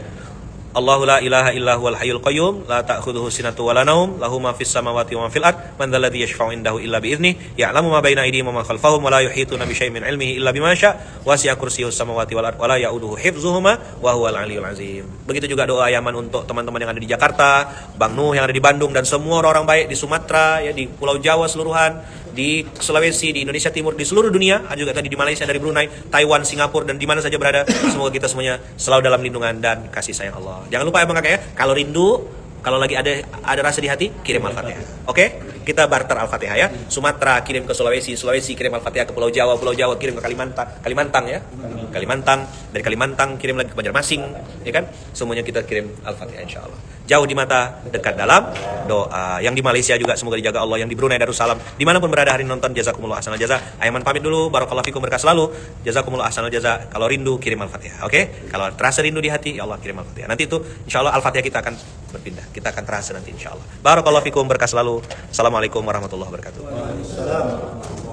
Allahu la ilaha illa huwal hayyul qayyum la ta'khudhuhu sinatun wa la naum lahu ma fis samawati wa ma fil ard man dzal ladzi yashfa'u indahu illa bi idzni ya'lamu ma baina aydihim wa ma khalfahum wa la yuhituna bi syai'in min ilmihi illa bima syaa' wasi'a kursiyyuhus samawati wal ard wa la ya'uduhu hifdzuhuma wa huwal 'aliyyul 'azim. Begitu juga doa Ayaman untuk teman-teman yang ada di Jakarta, Bang Nuh yang ada di Bandung, dan semua orang baik di Sumatera ya, di Pulau Jawa seluruhan, di Sulawesi, di Indonesia Timur, di seluruh dunia, juga tadi di Malaysia, dari Brunei, Taiwan, Singapura, dan di mana saja berada. Semoga kita semuanya selalu dalam lindungan dan kasih sayang Allah. Jangan lupa ya Bang Kakak ya, kalau rindu, kalau lagi ada rasa di hati, kirim Al-Fatihah. Oke? Kita barter Al-Fatihah ya. Sumatera kirim ke Sulawesi, Sulawesi kirim Al-Fatihah ke Pulau Jawa, Pulau Jawa kirim ke Kalimantan ya. Kalimantan, dari Kalimantan kirim lagi ke Banjarmasin, ya kan? Semuanya kita kirim Al-Fatihah insyaallah. Jauh di mata, dekat dalam doa. Yang di Malaysia juga semoga dijaga Allah, yang di Brunei Darussalam, dimanapun berada hari nonton, jazakumullah ahsanal jaza. Ayaman pamit dulu, barakallahu fikum, berkah selalu. Jazakumullah ahsanal jaza. Kalau rindu kirim Al-Fatihah. Oke? Kalau terasa rindu di hati, ya Allah kirim Al-Fatihah. Nanti itu insyaallah Al-Fatihah kita akan berpindah. Kita akan terasa nanti insyaallah. Barakallahu fikum, berkah selalu. Assalamualaikum warahmatullahi wabarakatuh. Waalaikumsalam.